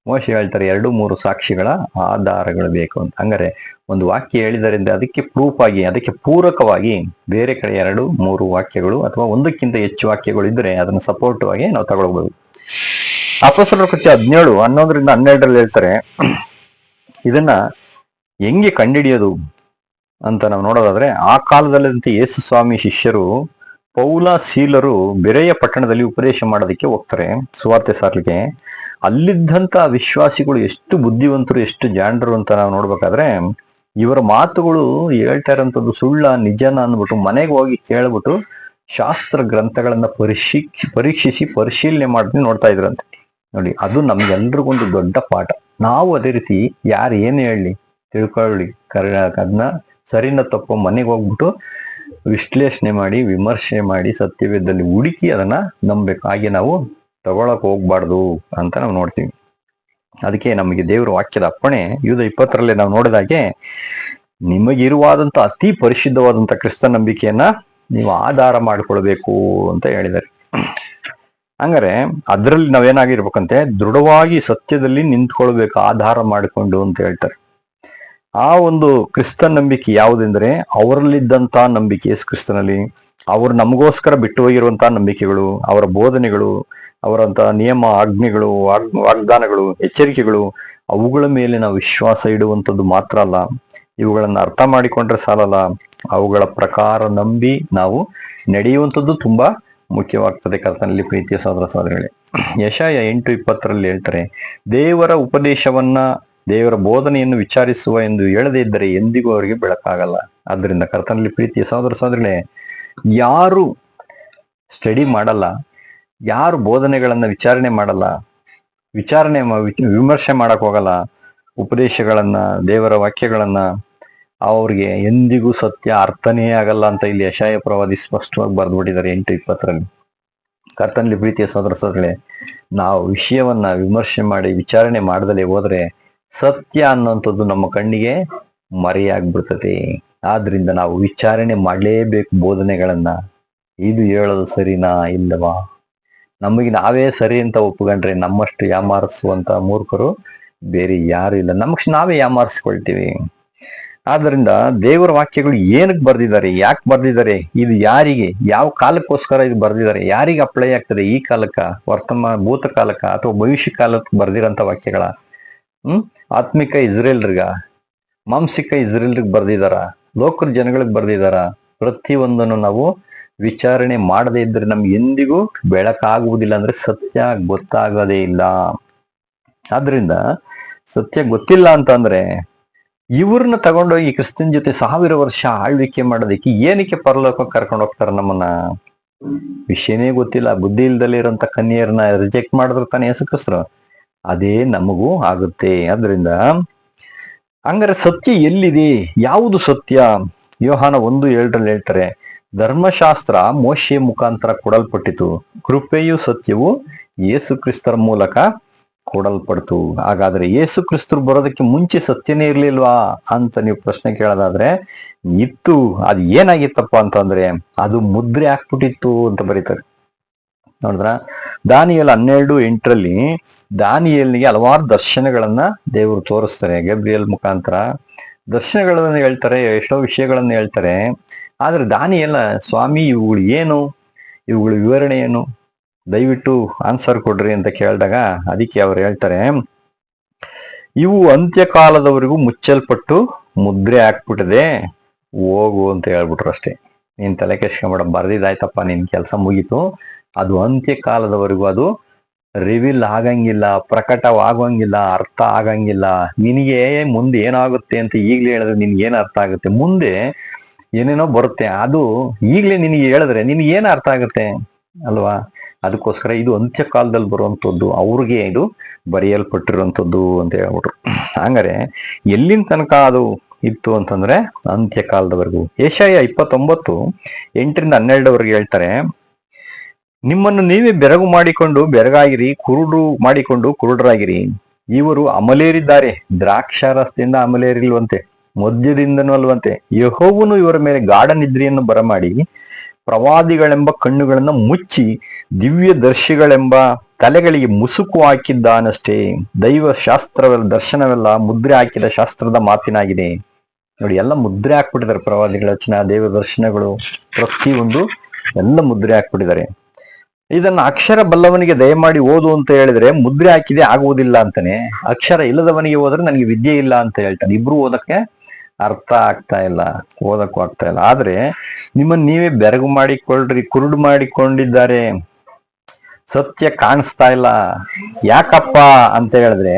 ಮೋಶೆ ಹೇಳ್ತಾರೆ 2-3 ಸಾಕ್ಷಿಗಳ ಆಧಾರಗಳು ಬೇಕು ಅಂತ. ಹಂಗಾರೆ ಒಂದು ವಾಕ್ಯ ಹೇಳಿದರಿಂದ ಅದಕ್ಕೆ ಪ್ರೂಫ್ ಆಗಿ, ಅದಕ್ಕೆ ಪೂರಕವಾಗಿ ಬೇರೆ ಕಡೆ 2-3 ವಾಕ್ಯಗಳು ಅಥವಾ ಒಂದಕ್ಕಿಂತ ಹೆಚ್ಚು ವಾಕ್ಯಗಳು ಇದ್ರೆ ಅದನ್ನ ಸಪೋರ್ಟ್ ಆಗಿ ನಾವು ತಗೊಳ್ಬಹುದು. ಅಪೊಸ್ತಲರ ಕೃತ್ಯ 17:11-12 ಹೇಳ್ತಾರೆ, ಇದನ್ನ ಹೆಂಗೆ ಕಂಡುಹಿಡಿಯೋದು ಅಂತ ನಾವು ನೋಡೋದಾದ್ರೆ, ಆ ಕಾಲದಲ್ಲಂತೆ ಯೇಸು ಸ್ವಾಮಿ ಶಿಷ್ಯರು ಪೌಲ ಸೀಲರು ಬೆರೆಯ ಪಟ್ಟಣದಲ್ಲಿ ಉಪದೇಶ ಮಾಡೋದಕ್ಕೆ ಹೋಗ್ತಾರೆ, ಸುವಾರ್ತೆ ಸಾರ್ಲಿಕ್ಕೆ. ಅಲ್ಲಿದ್ದಂತ ವಿಶ್ವಾಸಿಗಳು ಎಷ್ಟು ಬುದ್ಧಿವಂತರು, ಎಷ್ಟು ಜಾಣರು ಅಂತ ನಾವು ನೋಡ್ಬೇಕಾದ್ರೆ, ಇವರ ಮಾತುಗಳು ಹೇಳ್ತಾ ಇರೋಂಥದ್ದು ಸುಳ್ಳ ನಿಜನ ಅಂದ್ಬಿಟ್ಟು ಮನೆಗೆ ಹೋಗಿ ಕೇಳ್ಬಿಟ್ಟು ಶಾಸ್ತ್ರ ಗ್ರಂಥಗಳನ್ನ ಪರೀಕ್ಷಿಸಿ ಪರಿಶೀಲನೆ ಮಾಡಿ ನೋಡ್ತಾ ಇದ್ರಂತೆ. ನೋಡಿ, ಅದು ನಮ್ಗೆಲ್ರಿಗೊಂದು ದೊಡ್ಡ ಪಾಠ. ನಾವು ಅದೇ ರೀತಿ ಯಾರು ಏನ್ ಹೇಳಿ ತಿಳ್ಕೊಳ್ಳಿ, ಅದನ್ನ ಸರಿನ ತಪ್ಪು ಮನೆಗೆ ಹೋಗ್ಬಿಟ್ಟು ವಿಶ್ಲೇಷಣೆ ಮಾಡಿ, ವಿಮರ್ಶೆ ಮಾಡಿ, ಸತ್ಯವೇದದಲ್ಲಿ ಹುಡುಕಿ ಅದನ್ನ ನಂಬಬೇಕು. ಹಾಗೆ ನಾವು ತಗೊಳಕ್ ಹೋಗ್ಬಾರ್ದು ಅಂತ ನಾವು ನೋಡ್ತೀವಿ. ಅದಕ್ಕೆ ನಮಗೆ ದೇವರ ವಾಕ್ಯದ ಅಪ್ಪಣೆ ಯೂದ 20 ನಾವು ನೋಡಿದಾಗೆ, ನಿಮಗಿರುವಾದಂತ ಅತಿ ಪರಿಶುದ್ಧವಾದಂತ ಕ್ರಿಸ್ತ ನಂಬಿಕೆಯನ್ನ ನೀವು ಆಧಾರ ಮಾಡ್ಕೊಳ್ಬೇಕು ಅಂತ ಹೇಳಿದ್ದಾರೆ. ಹಂಗಾರೆ ಅದ್ರಲ್ಲಿ ನಾವೇನಾಗಿರ್ಬೇಕಂತೆ, ದೃಢವಾಗಿ ಸತ್ಯದಲ್ಲಿ ನಿಂತ್ಕೊಳ್ಬೇಕು ಆಧಾರ ಮಾಡಿಕೊಂಡು ಅಂತ ಹೇಳ್ತಾರೆ. ಆ ಒಂದು ಕ್ರಿಸ್ತ ನಂಬಿಕೆ ಯಾವುದೆಂದ್ರೆ ಅವರಲ್ಲಿದ್ದಂತ ನಂಬಿಕೆ, ಯೇಸು ಕ್ರಿಸ್ತನಲ್ಲಿ ಅವರು ನಮಗೋಸ್ಕರ ಬಿಟ್ಟು ಹೋಗಿರುವಂತಹ ನಂಬಿಕೆಗಳು, ಅವರ ಬೋಧನೆಗಳು, ಅವರಂತ ನಿಯಮ, ಆಜ್ಞೆಗಳು, ವಾಗ್ದಾನಗಳು, ಎಚ್ಚರಿಕೆಗಳು, ಅವುಗಳ ಮೇಲೆ ನಾವು ವಿಶ್ವಾಸ ಇಡುವಂಥದ್ದು ಮಾತ್ರ ಅಲ್ಲ, ಇವುಗಳನ್ನ ಅರ್ಥ ಮಾಡಿಕೊಂಡ್ರೆ ಸಾಲಲ್ಲ, ಅವುಗಳ ಪ್ರಕಾರ ನಂಬಿ ನಾವು ನಡೆಯುವಂಥದ್ದು ತುಂಬಾ ಮುಖ್ಯವಾಗ್ತದೆ. ಕರ್ತನಲ್ಲಿ ಪ್ರೀತಿಯ ಸಹೋದರ ಸಹೋದರಿಗಳೇ, ಯೆಶಾಯ 8:20 ಹೇಳ್ತಾರೆ, ದೇವರ ಉಪದೇಶವನ್ನ, ದೇವರ ಬೋಧನೆಯನ್ನು ವಿಚಾರಿಸುವ ಎಂದು ಹೇಳದೇ ಇದ್ದರೆ ಎಂದಿಗೂ ಅವರಿಗೆ ಬೆಳಕಾಗಲ್ಲ. ಆದ್ರಿಂದ ಕರ್ತನಲ್ಲಿ ಪ್ರೀತಿಯ ಸಹೋದರ ಸಹೋದರಿಗಳೇ, ಯಾರು ಸ್ಟಡಿ ಮಾಡಲ್ಲ, ಯಾರು ಬೋಧನೆಗಳನ್ನ ವಿಚಾರಣೆ ಮಾಡಲ್ಲ, ವಿಮರ್ಶೆ ಮಾಡಕ್ ಹೋಗಲ್ಲ, ಉಪದೇಶಗಳನ್ನ, ದೇವರ ವಾಕ್ಯಗಳನ್ನ, ಅವ್ರಿಗೆ ಎಂದಿಗೂ ಸತ್ಯ ಅರ್ಥನೇ ಆಗಲ್ಲ ಅಂತ ಇಲ್ಲಿ ಯೆಶಾಯ ಪ್ರವಾದಿ ಸ್ಪಷ್ಟವಾಗಿ ಬರೆದ್ಬಿಟ್ಟಿದ್ದಾರೆ 8:20. ಕರ್ತನಲ್ಲಿ ಪ್ರೀತಿಯ ಸಹೋದರ ಸಹೋದರಿಗಳೇ, ನಾವು ವಿಷಯವನ್ನ ವಿಮರ್ಶೆ ಮಾಡಿ ವಿಚಾರಣೆ ಮಾಡದಲೇ ಹೋದ್ರೆ ಸತ್ಯ ಅನ್ನುವಂಥದ್ದು ನಮ್ಮ ಕಣ್ಣಿಗೆ ಮರೆಯಾಗ್ಬಿಡ್ತದೆ. ಆದ್ರಿಂದ ನಾವು ವಿಚಾರಣೆ ಮಾಡಲೇಬೇಕು ಬೋಧನೆಗಳನ್ನ. ಇದು ಹೇಳೋದು ಸರಿನಾ ಇಲ್ಲವಾ? ನಮಗೆ ನಾವೇ ಸರಿ ಅಂತ ಒಪ್ಕೊಂಡ್ರೆ ನಮ್ಮಷ್ಟು ಯಾಮಾರಿಸುವಂತ ಮೂರ್ಖರು ಬೇರೆ ಯಾರು ಇಲ್ಲ. ನಮಗ್ ನಾವೇ ಯಾಮಾರಿಸ್ಕೊಳ್ತೀವಿ. ಆದ್ರಿಂದ ದೇವರ ವಾಕ್ಯಗಳು ಏನಕ್ಕೆ ಬರ್ದಿದ್ದಾರೆ, ಯಾಕೆ ಬರ್ದಿದ್ದಾರೆ, ಇದು ಯಾರಿಗೆ, ಯಾವ ಕಾಲಕ್ಕೋಸ್ಕರ ಇದು ಬರ್ದಿದ್ದಾರೆ, ಯಾರಿಗೆ ಅಪ್ಲೈ ಆಗ್ತದೆ, ಈ ಕಾಲಕ್ಕ, ಭೂತ ಕಾಲಕ್ಕ ಅಥವಾ ಭವಿಷ್ಯ ಕಾಲಕ್ಕೆ ಬರ್ದಿರೋಂಥ ವಾಕ್ಯಗಳ, ಆತ್ಮಿಕ ಇಸ್ರೇಲ್ರಿಗ, ಮಾಂಸಿಕ ಇಸ್ರೇಲ್ರಿಗೆ ಬರ್ದಿದಾರ, ಲೋಕದ ಜನಗಳಿಗೆ ಬರ್ದಿದಾರ, ಪ್ರತಿಯೊಂದನ್ನು ನಾವು ವಿಚಾರಣೆ ಮಾಡದೇ ಇದ್ರೆ ನಮ್ಗೆ ಎಂದಿಗೂ ಬೆಳಕಾಗುವುದಿಲ್ಲ, ಅಂದ್ರೆ ಸತ್ಯ ಗೊತ್ತಾಗದೇ ಇಲ್ಲ. ಆದ್ರಿಂದ ಸತ್ಯ ಗೊತ್ತಿಲ್ಲ ಅಂತಂದ್ರೆ ಇವ್ರನ್ನ ತಗೊಂಡೋಗಿ ಕ್ರಿಸ್ತನ್ ಜೊತೆ 1000 ವರ್ಷ ಆಳ್ವಿಕೆ ಮಾಡೋದಕ್ಕೆ ಏನಕ್ಕೆ ಪರಲೋಕಕ್ಕೆ ಕರ್ಕೊಂಡು ಹೋಗ್ತಾರ ನಮ್ಮನ್ನ? ವಿಷಯನೇ ಗೊತ್ತಿಲ್ಲ, ಬುದ್ಧಿ ಇಲ್ದಲೇ ಇರೋಂಥ ಕನ್ಯರನ್ನ ರಿಜೆಕ್ಟ್ ಮಾಡಿದ್ರು ತಾನೇ ಯೇಸು ಕ್ರಿಸ್ತರು. ಅದೇ ನಮಗೂ ಆಗುತ್ತೆ. ಆದ್ರಿಂದ ಹಂಗಾರೆ ಸತ್ಯ ಎಲ್ಲಿದೆ, ಯಾವುದು ಸತ್ಯ? ಯೋಹಾನ 1:7 ಹೇಳ್ತಾರೆ, ಧರ್ಮಶಾಸ್ತ್ರ ಮೋಶೆಯ ಮುಖಾಂತರ ಕೊಡಲ್ಪಟ್ಟಿತು, ಕೃಪೆಯು ಸತ್ಯವು ಯೇಸು ಕ್ರಿಸ್ತರ ಮೂಲಕ ಕೊಡಲ್ಪಡ್ತು. ಹಾಗಾದ್ರೆ ಯೇಸು ಕ್ರಿಸ್ತರು ಬರೋದಕ್ಕೆ ಮುಂಚೆ ಸತ್ಯನೇ ಇರ್ಲಿಲ್ವಾ ಅಂತ ನೀವು ಪ್ರಶ್ನೆ ಕೇಳೋದಾದ್ರೆ ಇತ್ತು. ಅದು ಏನಾಗಿತ್ತಪ್ಪ ಅಂತಂದ್ರೆ ಅದು ಮುದ್ರೆ ಹಾಕ್ಬಿಟ್ಟಿತ್ತು ಅಂತ ಬರೀತಾರೆ. ನೋಡಿದ್ರ ದಾನಿಯೇಲ್ 12:8 ದಾನಿಯೇಲ್ನಿಗೆ ಹಲವಾರು ದರ್ಶನಗಳನ್ನ ದೇವರು ತೋರಿಸ್ತಾರೆ. ಗಬ್ರಿಯಲ್ ಮುಖಾಂತರ ದರ್ಶನಗಳನ್ನ ಹೇಳ್ತಾರೆ, ಎಷ್ಟೋ ವಿಷಯಗಳನ್ನ ಹೇಳ್ತಾರೆ. ಆದ್ರೆ ದಾನಿಯೇಲ, ಸ್ವಾಮಿ ಇವುಗಳು ಏನು, ಇವುಗಳ ವಿವರಣೆ ಏನು, ದಯವಿಟ್ಟು ಆನ್ಸರ್ ಕೊಡ್ರಿ ಅಂತ ಕೇಳಿದಾಗ ಅದಕ್ಕೆ ಅವ್ರು ಹೇಳ್ತಾರೆ, ಇವು ಅಂತ್ಯಕಾಲದವರೆಗೂ ಮುಚ್ಚಲ್ಪಟ್ಟು ಮುದ್ರೆ ಹಾಕ್ಬಿಟ್ಟಿದೆ, ಹೋಗು ಅಂತ ಹೇಳ್ಬಿಟ್ರು ಅಷ್ಟೇ. ನೀನ್ ತಲೆ ಕೆಡ್ಸ್ಕೊಂಬೇಡ, ಬರ್ದಿದ್ದಾಯ್ತಪ್ಪ, ನಿನ್ ಕೆಲಸ ಮುಗೀತು. ಅದು ಅಂತ್ಯಕಾಲದವರೆಗೂ ಅದು ರಿವೀಲ್ ಆಗಂಗಿಲ್ಲ, ಪ್ರಕಟವಾಗಂಗಿಲ್ಲ, ಅರ್ಥ ಆಗಂಗಿಲ್ಲ. ನಿನಗೆ ಮುಂದೆ ಏನಾಗುತ್ತೆ ಅಂತ ಈಗ್ಲೇ ಹೇಳಿದ್ರೆ ನಿನ್ಗೆ ಏನ್ ಅರ್ಥ ಆಗುತ್ತೆ? ಮುಂದೆ ಏನೇನೋ ಬರುತ್ತೆ, ಅದು ಈಗ್ಲೇ ನಿನಗೆ ಹೇಳಿದ್ರೆ ನಿನ್ಗೆ ಏನ್ ಅರ್ಥ ಆಗುತ್ತೆ ಅಲ್ವಾ? ಅದಕ್ಕೋಸ್ಕರ ಇದು ಅಂತ್ಯಕಾಲದಲ್ಲಿ ಬರುವಂತದ್ದು, ಅವ್ರಿಗೆ ಇದು ಬರೆಯಲ್ಪಟ್ಟಿರುವಂತದ್ದು ಅಂತ ಹೇಳ್ಬಿಟ್ರು. ಹಂಗಾರೆ ಎಲ್ಲಿನ ತನಕ ಅದು ಇತ್ತು ಅಂತಂದ್ರೆ ಅಂತ್ಯಕಾಲದವರೆಗೂ. ಯೆಶಾಯ 29:8-12 ಹೇಳ್ತಾರೆ, ನಿಮ್ಮನ್ನು ನೀವೇ ಬೆರಗು ಮಾಡಿಕೊಂಡು ಬೆರಗಾಗಿರಿ, ಕುರುಡು ಮಾಡಿಕೊಂಡು ಕುರುಡರಾಗಿರಿ. ಇವರು ಅಮಲೇರಿದ್ದಾರೆ, ದ್ರಾಕ್ಷಾರಸದಿಂದ ಅಮಲೇರಿಲ್ವಂತೆ, ಮದ್ಯದಿಂದನೂ ಅಲ್ವಂತೆ. ಯೆಹೋವನು ಇವರ ಮೇಲೆ ಗಾಢ ನಿದ್ರೆಯನ್ನು ಬರಮಾಡಿ ಪ್ರವಾದಿಗಳೆಂಬ ಕಣ್ಣುಗಳನ್ನ ಮುಚ್ಚಿ ದಿವ್ಯ ದರ್ಶಿಗಳೆಂಬ ತಲೆಗಳಿಗೆ ಮುಸುಕು ಹಾಕಿದ್ದಾನಷ್ಟೇ. ದೈವ ಶಾಸ್ತ್ರವೆಲ್ಲ, ದರ್ಶನವೆಲ್ಲ ಮುದ್ರೆ ಹಾಕಿದ ಶಾಸ್ತ್ರದ ಮಾತಿನಾಗಿದೆ. ನೋಡಿ, ಎಲ್ಲ ಮುದ್ರೆ ಹಾಕ್ಬಿಟ್ಟಿದ್ದಾರೆ. ಪ್ರವಾದಿಗಳ ವಚನ, ದೇವ ದರ್ಶನಗಳು, ಪ್ರತಿಯೊಂದು ಎಲ್ಲ ಮುದ್ರೆ ಹಾಕ್ಬಿಟ್ಟಿದ್ದಾರೆ. ಇದನ್ನ ಅಕ್ಷರ ಬಲ್ಲವನಿಗೆ ದಯಮಾಡಿ ಓದು ಅಂತ ಹೇಳಿದ್ರೆ ಮುದ್ರೆ ಹಾಕಿದೆ ಆಗುವುದಿಲ್ಲ ಅಂತಾನೆ. ಅಕ್ಷರ ಇಲ್ಲದವನಿಗೆ ಹೋದ್ರೆ ನನಗೆ ವಿದ್ಯೆ ಇಲ್ಲ ಅಂತ ಹೇಳ್ತಾನೆ. ಇಬ್ರು ಓದಕ್ಕೆ ಅರ್ಥ ಆಗ್ತಾ ಇಲ್ಲ, ಓದಕ್ಕೂ ಆಗ್ತಾ ಇಲ್ಲ. ಆದ್ರೆ ನಿಮ್ಮನ್ನ ನೀವೇ ಬೆರಗು ಮಾಡಿಕೊಳ್ಳ್ರಿ, ಕುರುಡು ಮಾಡಿಕೊಂಡಿದ್ದಾರೆ, ಸತ್ಯ ಕಾಣಿಸ್ತಾ ಇಲ್ಲ. ಯಾಕಪ್ಪ ಅಂತ ಹೇಳಿದ್ರೆ,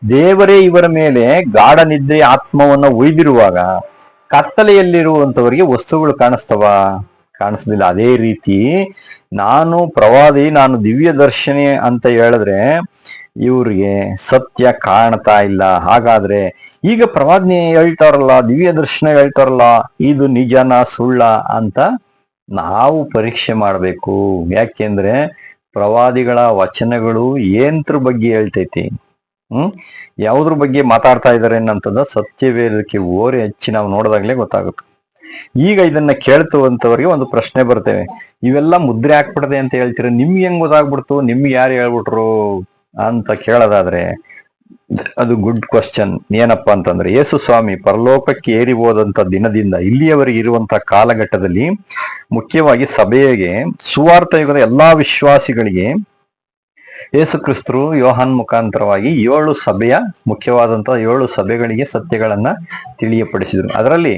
ದೇವರೇ ಇವರ ಮೇಲೆ ಗಾಢ ನಿದ್ರೆ ಆತ್ಮವನ್ನ ಒಯ್ದಿರುವಾಗ ಕತ್ತಲೆಯಲ್ಲಿರುವಂತವರಿಗೆ ವಸ್ತುಗಳು ಕಾಣಿಸ್ದಿಲ್ಲ. ಅದೇ ರೀತಿ ನಾನು ಪ್ರವಾದಿ, ನಾನು ದಿವ್ಯ ದರ್ಶನಿ ಅಂತ ಹೇಳಿದ್ರೆ ಇವ್ರಿಗೆ ಸತ್ಯ ಕಾಣ್ತಾ ಇಲ್ಲ. ಹಾಗಾದ್ರೆ ಈಗ ಪ್ರವಾದನೆ ಹೇಳ್ತಾರಲ್ಲ, ದಿವ್ಯ ದರ್ಶನ ಹೇಳ್ತಾರಲ್ಲ, ಇದು ನಿಜನಾ ಸುಳ್ಳ ಅಂತ ನಾವು ಪರೀಕ್ಷೆ ಮಾಡಬೇಕು. ಯಾಕೆಂದ್ರೆ ಪ್ರವಾದಿಗಳ ವಚನಗಳು ಏನ್ರ ಬಗ್ಗೆ ಹೇಳ್ತೈತಿ, ಯಾವ್ದ್ರ ಬಗ್ಗೆ ಮಾತಾಡ್ತಾ ಇದಾರೆ ಅನ್ನಂತದ ಸತ್ಯವೇದಕ್ಕೆ ಓರೆ ಹಚ್ಚಿ ನಾವು ನೋಡಿದಾಗ್ಲೇ ಗೊತ್ತಾಗುತ್ತೆ. ಈಗ ಇದನ್ನ ಕೇಳ್ತುವಂತವರಿಗೆ ಒಂದು ಪ್ರಶ್ನೆ ಬರ್ತೇವೆ, ಇವೆಲ್ಲ ಮುದ್ರೆ ಹಾಕ್ಬಿಡದೆ ಅಂತ ಹೇಳ್ತೀರ, ನಿಮ್ಗೆ ಹೆಂಗ್ ಗೊತ್ತಾಗ್ಬಿಡ್ತು, ನಿಮ್ಗೆ ಯಾರು ಹೇಳ್ಬಿಟ್ರು ಅಂತ ಕೇಳೋದಾದ್ರೆ ಅದು ಗುಡ್ ಕ್ವಶನ್. ಏನಪ್ಪಾ ಅಂತಂದ್ರೆ, ಯೇಸು ಸ್ವಾಮಿ ಪರಲೋಕಕ್ಕೆ ಏರಿ ಹೋದಂತ ದಿನದಿಂದ ಇಲ್ಲಿಯವರೆಗೆ ಇರುವಂತ ಕಾಲಘಟ್ಟದಲ್ಲಿ ಮುಖ್ಯವಾಗಿ ಸಭೆಗೆ, ಸುವಾರ್ಥ ಯುಗದ ಎಲ್ಲಾ ವಿಶ್ವಾಸಿಗಳಿಗೆ ಯೇಸು ಕ್ರಿಸ್ತರು ಯೋಹಾನ್ ಮುಖಾಂತರವಾಗಿ 7 ಸಭೆಯ ಮುಖ್ಯವಾದಂತಹ 7 ಸಭೆಗಳಿಗೆ ಸತ್ಯಗಳನ್ನ ತಿಳಿಯಪಡಿಸಿದ್ರು. ಅದರಲ್ಲಿ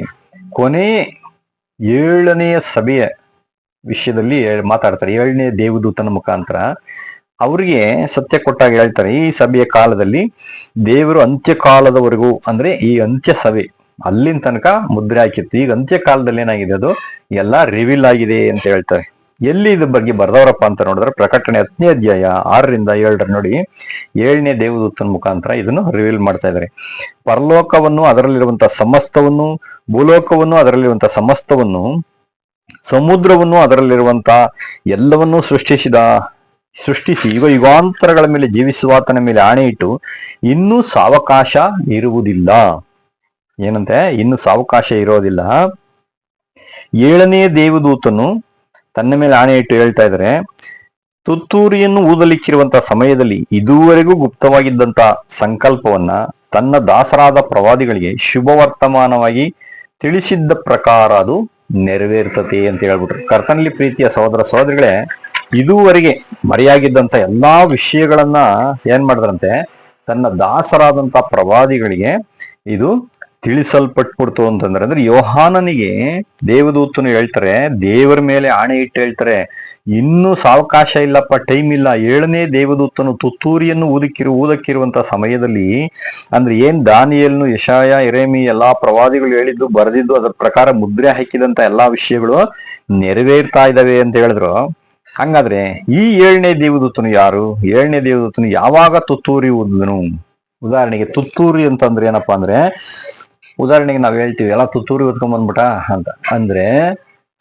ಕೊನೆ 7ನೆಯ ಸಭೆಯ ವಿಷಯದಲ್ಲಿ ಮಾತಾಡ್ತಾರೆ. 7ನೇ ದೇವದೂತನ ಮುಖಾಂತರ ಅವ್ರಿಗೆ ಸತ್ಯ ಕೊಟ್ಟಾಗ ಹೇಳ್ತಾರೆ, ಈ ಸಭೆಯ ಕಾಲದಲ್ಲಿ ದೇವರು ಅಂತ್ಯಕಾಲದವರೆಗೂ, ಅಂದ್ರೆ ಈ ಅಂತ್ಯ ಸಭೆ ಅಲ್ಲಿನ ತನಕ ಮುದ್ರೆ ಹಾಕಿತ್ತು. ಈಗ ಅಂತ್ಯಕಾಲದಲ್ಲಿ ಏನಾಗಿದೆ, ಅದು ಎಲ್ಲ ರಿವೀಲ್ ಆಗಿದೆ ಅಂತ ಹೇಳ್ತಾರೆ. ಎಲ್ಲಿ ಇದ್ರ ಬಗ್ಗೆ ಬರ್ದವರಪ್ಪ ಅಂತ ನೋಡಿದ್ರೆ ಪ್ರಕಟಣೆ 10ನೇ ಅಧ್ಯಾಯ 6-7 ನೋಡಿ, 7ನೇ ದೇವದೂತನ ಮುಖಾಂತರ ಇದನ್ನು ರಿವೀಲ್ ಮಾಡ್ತಾ ಇದ್ದಾರೆ. ಪರಲೋಕವನ್ನು, ಅದರಲ್ಲಿರುವಂತಹ ಸಮಸ್ತವನ್ನು, ಭೂಲೋಕವನ್ನು, ಅದರಲ್ಲಿರುವಂತಹ ಸಮಸ್ತವನ್ನು, ಸಮುದ್ರವನ್ನು, ಅದರಲ್ಲಿರುವಂತ ಎಲ್ಲವನ್ನೂ ಸೃಷ್ಟಿಸಿ ಯುಗ ಯುಗಾಂತರಗಳ ಮೇಲೆ ಜೀವಿಸುವಾತನ ಮೇಲೆ ಆಣೆ ಇಟ್ಟು ಇನ್ನೂ ಸಾವಕಾಶ ಇರುವುದಿಲ್ಲ. ಏನಂತೆ? ಇನ್ನು ಸಾವಕಾಶ ಇರೋದಿಲ್ಲ. 7ನೇ ದೇವದೂತನು ತನ್ನ ಮೇಲೆ ಆಣೆ ಇಟ್ಟು ಹೇಳ್ತಾ ಇದ್ದಾರೆ, ತುತ್ತೂರಿಯನ್ನು ಊದಲಿಕ್ಕಿರುವಂತಹ ಸಮಯದಲ್ಲಿ ಇದುವರೆಗೂ ಗುಪ್ತವಾಗಿದ್ದಂತ ಸಂಕಲ್ಪವನ್ನ ತನ್ನ ದಾಸರಾದ ಪ್ರವಾದಿಗಳಿಗೆ ಶುಭವರ್ತಮಾನವಾಗಿ ತಿಳಿಸಿದ್ದ ಪ್ರಕಾರ ಅದು ನೆರವೇರ್ತತೆ ಅಂತ ಹೇಳ್ಬಿಟ್ರು. ಕರ್ತನಲ್ಲಿ ಪ್ರೀತಿಯ ಸಹೋದರ ಸಹೋದರಿಗಳೇ, ಇದುವರೆಗೆ ಮರೆಯಾಗಿದ್ದಂತ ಎಲ್ಲಾ ವಿಷಯಗಳನ್ನ ಏನ್ ಮಾಡಿದ್ರಂತೆ, ತನ್ನ ದಾಸರಾದಂತ ಪ್ರವಾದಿಗಳಿಗೆ ಇದು ತಿಳಿಸಲ್ಪಟ್ಬಿಡ್ತು ಅಂತಂದ್ರೆ, ಅಂದ್ರೆ ಯೋಹಾನನಿಗೆ ದೇವದೂತನು ಹೇಳ್ತಾರೆ, ದೇವರ ಮೇಲೆ ಆಣೆ ಇಟ್ಟು ಹೇಳ್ತಾರೆ, ಇನ್ನೂ ಸಾವಕಾಶ ಇಲ್ಲಪ್ಪ, ಟೈಮ್ ಇಲ್ಲ. 7ನೇ ದೇವದೂತನು ತುತ್ತೂರಿಯನ್ನು ಊದಕ್ಕಿರುವಂತಹ ಸಮಯದಲ್ಲಿ, ಅಂದ್ರೆ ಏನ್ ದಾನಿಯೇಲನು, ಯೆಶಾಯ, ಯೆರೆಮೀ ಎಲ್ಲಾ ಪ್ರವಾದಿಗಳು ಹೇಳಿದ್ದು, ಬರೆದಿದ್ದು, ಅದರ ಪ್ರಕಾರ ಮುದ್ರೆ ಹಾಕಿದಂತ ಎಲ್ಲಾ ವಿಷಯಗಳು ನೆರವೇರ್ತಾ ಇದಾವೆ ಅಂತ ಹೇಳಿದ್ರು. ಹಂಗಾದ್ರೆ ಈ 7ನೇ ದೇವದೂತನು ಯಾರು? 7ನೇ ದೇವದೂತನು ಯಾವಾಗ ತುತ್ತೂರಿ ಊದನು? ಉದಾಹರಣೆಗೆ ತುತ್ತೂರಿ ಅಂತಂದ್ರೆ ಏನಪ್ಪಾ ಅಂದ್ರೆ, ಉದಾಹರಣೆಗೆ ನಾವ್ ಹೇಳ್ತೀವಿ ಎಲ್ಲ ತುತ್ತೂರಿ ಓದ್ಕೊಂಡ್ ಬಂದ್ಬಿಟ್ಟ ಅಂತ. ಅಂದ್ರೆ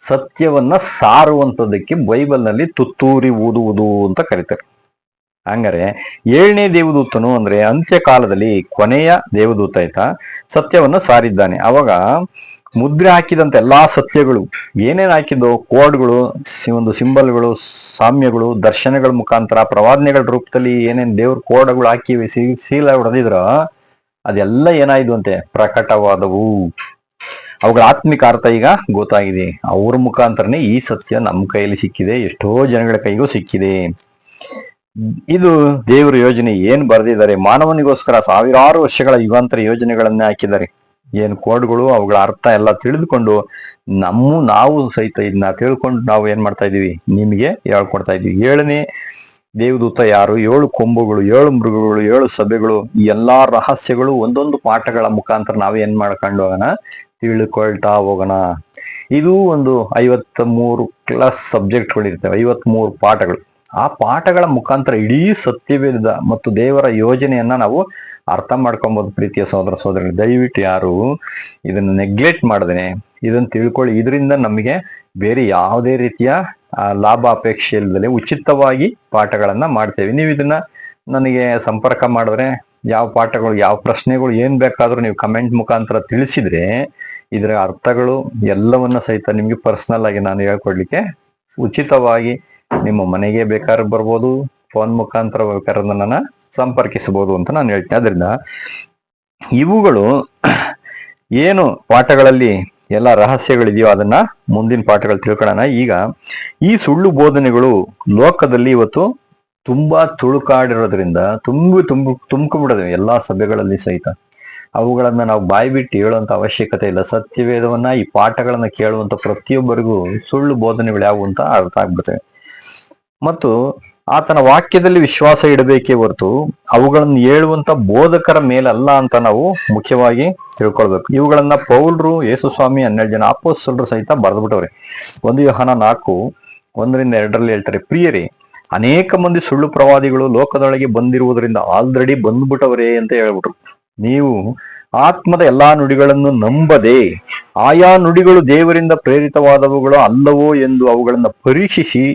ಸತ್ಯವನ್ನ ಸಾರುವಂತದಕ್ಕೆ ಬೈಬಲ್ ನಲ್ಲಿ ತುತ್ತೂರಿ ಊದುವುದು ಅಂತ ಕರೀತಾರೆ. ಹಂಗಾರೆ 7ನೇ ದೇವದೂತನು ಅಂದ್ರೆ ಅಂತ್ಯಕಾಲದಲ್ಲಿ ಕೊನೆಯ ದೇವದೂತ ಆಯ್ತಾ ಸತ್ಯವನ್ನು ಸಾರಿದ್ದಾನೆ. ಅವಾಗ ಮುದ್ರೆ ಹಾಕಿದಂತ ಎಲ್ಲಾ ಸತ್ಯಗಳು ಏನೇನ್ ಹಾಕಿದ್ದು, ಕೋಡ್ಗಳು, ಒಂದು ಸಿಂಬಲ್ಗಳು, ಸಾಮ್ಯಗಳು, ದರ್ಶನಗಳ ಮುಖಾಂತರ, ಪ್ರವಾದನೆಗಳ ರೂಪದಲ್ಲಿ ಏನೇನ್ ದೇವ್ರ ಕೋಡ್ಗಳು ಹಾಕಿ ಸೀಲ ಹೊಡೆದಿದ್ರ ಅದೆಲ್ಲ ಏನಾಯ್ತು ಅಂತೆ, ಪ್ರಕಟವಾದವು. ಅವುಗಳ ಆತ್ಮಿಕ ಅರ್ಥ ಈಗ ಗೊತ್ತಾಗಿದೆ. ಅವ್ರ ಮುಖಾಂತರನೇ ಈ ಸತ್ಯ ನಮ್ಮ ಕೈಯಲ್ಲಿ ಸಿಕ್ಕಿದೆ, ಎಷ್ಟೋ ಜನಗಳ ಕೈಗೂ ಸಿಕ್ಕಿದೆ. ಇದು ದೇವರ ಯೋಜನೆ. ಏನ್ ಬರೆದಿದ್ದಾರೆ, ಮಾನವನಿಗೋಸ್ಕರ ಸಾವಿರಾರು ವರ್ಷಗಳ ಯುಗಾಂತರ ಯೋಜನೆಗಳನ್ನೇ ಹಾಕಿದ್ದಾರೆ. ಏನ್ ಕೋಡ್ಗಳು, ಅವುಗಳ ಅರ್ಥ ಎಲ್ಲ ತಿಳಿದುಕೊಂಡು ನಾವು ಸಹಿತ ಇದನ್ನ ತಿಳ್ಕೊಂಡು ನಾವು ಏನ್ ಮಾಡ್ತಾ ಇದೀವಿ, ನಿಮಗೆ ಹೇಳ್ಕೊಡ್ತಾ ಇದೀವಿ. 7ನೇ ದೇವದೂತ ಯಾರು, 7 ಕೊಂಬುಗಳು, 7 ಮೃಗಗಳು, 7 ಸಭೆಗಳು, ಈ ಎಲ್ಲಾ ರಹಸ್ಯಗಳು ಒಂದೊಂದು ಪಾಠಗಳ ಮುಖಾಂತರ ನಾವು ಏನ್ ಮಾಡ್ಕೊಂಡು ಹೋಗೋಣ, ತಿಳ್ಕೊಳ್ತಾ ಹೋಗೋಣ. ಇದು ಒಂದು 53+ ಸಬ್ಜೆಕ್ಟ್ಗಳು ಇರ್ತವೆ, 53 ಪಾಠಗಳು. ಆ ಪಾಠಗಳ ಮುಖಾಂತರ ಇಡೀ ಸತ್ಯವೇದ ಮತ್ತು ದೇವರ ಯೋಜನೆಯನ್ನ ನಾವು ಅರ್ಥ ಮಾಡ್ಕೊಬಹುದು. ಪ್ರೀತಿಯ ಸಹೋದರ ಸಹೋದರಿಗಳು, ದಯವಿಟ್ಟು ಯಾರು ಇದನ್ನ ನೆಗ್ಲೆಕ್ಟ್ ಮಾಡದೇನೆ ಇದನ್ನ ತಿಳ್ಕೊಳ್ಳಿ. ಇದರಿಂದ ನಮಗೆ ಬೇರೆ ಯಾವುದೇ ರೀತಿಯ ಲಾಭ ಅಪೇಕ್ಷೆ ಇಲ್ಲದೆ ಉಚಿತವಾಗಿ ಪಾಠಗಳನ್ನ ಮಾಡ್ತೇವೆ. ನೀವು ಇದನ್ನ ನನಗೆ ಸಂಪರ್ಕ ಮಾಡಿದ್ರೆ ಯಾವ ಪಾಠಗಳು, ಯಾವ ಪ್ರಶ್ನೆಗಳು ಏನ್ ಬೇಕಾದ್ರೂ ನೀವು ಕಮೆಂಟ್ ಮುಖಾಂತರ ತಿಳಿಸಿದ್ರೆ ಇದರ ಅರ್ಥಗಳು ಎಲ್ಲವನ್ನ ಸಹಿತ ನಿಮ್ಗೆ ಪರ್ಸನಲ್ ಆಗಿ ನಾನು ಹೇಳ್ಕೊಡ್ಲಿಕ್ಕೆ ಉಚಿತವಾಗಿ ನಿಮ್ಮ ಮನೆಗೆ ಬೇಕಾದ್ರೆ ಬರ್ಬೋದು, ಫೋನ್ ಮುಖಾಂತರ ಬೇಕಾದ್ರೆ ನನ್ನನ್ನ ಸಂಪರ್ಕಿಸಬಹುದು ಅಂತ ನಾನು ಹೇಳ್ತೇನೆ. ಅದರಿಂದ ಇವುಗಳು ಏನು ಪಾಠಗಳಲ್ಲಿ ಎಲ್ಲ ರಹಸ್ಯಗಳಿದೆಯೋ ಅದನ್ನ ಮುಂದಿನ ಪಾಠಗಳು ತಿಳ್ಕೊಳ್ಳೋಣ. ಈಗ ಈ ಸುಳ್ಳು ಬೋಧನೆಗಳು ಲೋಕದಲ್ಲಿ ಇವತ್ತು ತುಂಬಾ ತುಳುಕಾಡಿರೋದ್ರಿಂದ ತುಂಬಿಬಿಡೋದು ಎಲ್ಲಾ ಸಭೆಗಳಲ್ಲಿ ಸಹಿತ. ಅವುಗಳನ್ನ ನಾವು ಬಾಯಿ ಬಿಟ್ಟು ಹೇಳುವಂತ ಅವಶ್ಯಕತೆ ಇಲ್ಲ. ಸತ್ಯವೇದವನ್ನ, ಈ ಪಾಠಗಳನ್ನ ಕೇಳುವಂತ ಪ್ರತಿಯೊಬ್ಬರಿಗೂ ಸುಳ್ಳು ಬೋಧನೆಗಳು ಯಾವುವು ಅಂತ ಅರ್ಥ ಆಗ್ಬಿಡ್ತವೆ. ಮತ್ತು ಆತನ ವಾಕ್ಯದಲ್ಲಿ ವಿಶ್ವಾಸ ಇಡಬೇಕೇ ಹೊರತು ಅವುಗಳನ್ನು ಹೇಳುವಂತ ಬೋಧಕರ ಮೇಲಲ್ಲ ಅಂತ ನಾವು ಮುಖ್ಯವಾಗಿ ತಿಳ್ಕೊಳ್ಬೇಕು. ಇವುಗಳನ್ನ ಪೌಲ್ರು, ಯೇಸು ಸ್ವಾಮಿ, 12 ಜನ ಅಪೊಸ್ತಲರು ಸಹಿತ ಬರೆದ್ಬಿಟ್ಟವ್ರೆ. 1 ಯೋಹಾನ 4:1-2 ಹೇಳ್ತಾರೆ, ಪ್ರಿಯರೇ, ಅನೇಕ ಮಂದಿ ಸುಳ್ಳು ಪ್ರವಾದಿಗಳು ಲೋಕದೊಳಗೆ ಬಂದಿರುವುದರಿಂದ ಆಲ್ರೆಡಿ ಬಂದ್ಬಿಟ್ಟವರೇ ಅಂತ ಹೇಳ್ಬಿಟ್ರು. ನೀವು ಆತ್ಮದ ಎಲ್ಲಾ ನುಡಿಗಳನ್ನು ನಂಬದೆ ಆಯಾ ನುಡಿಗಳು ದೇವರಿಂದ ಪ್ರೇರಿತವಾದವುಗಳು ಅಲ್ಲವೋ ಎಂದು ಅವುಗಳನ್ನ ಪರೀಕ್ಷಿಸಿ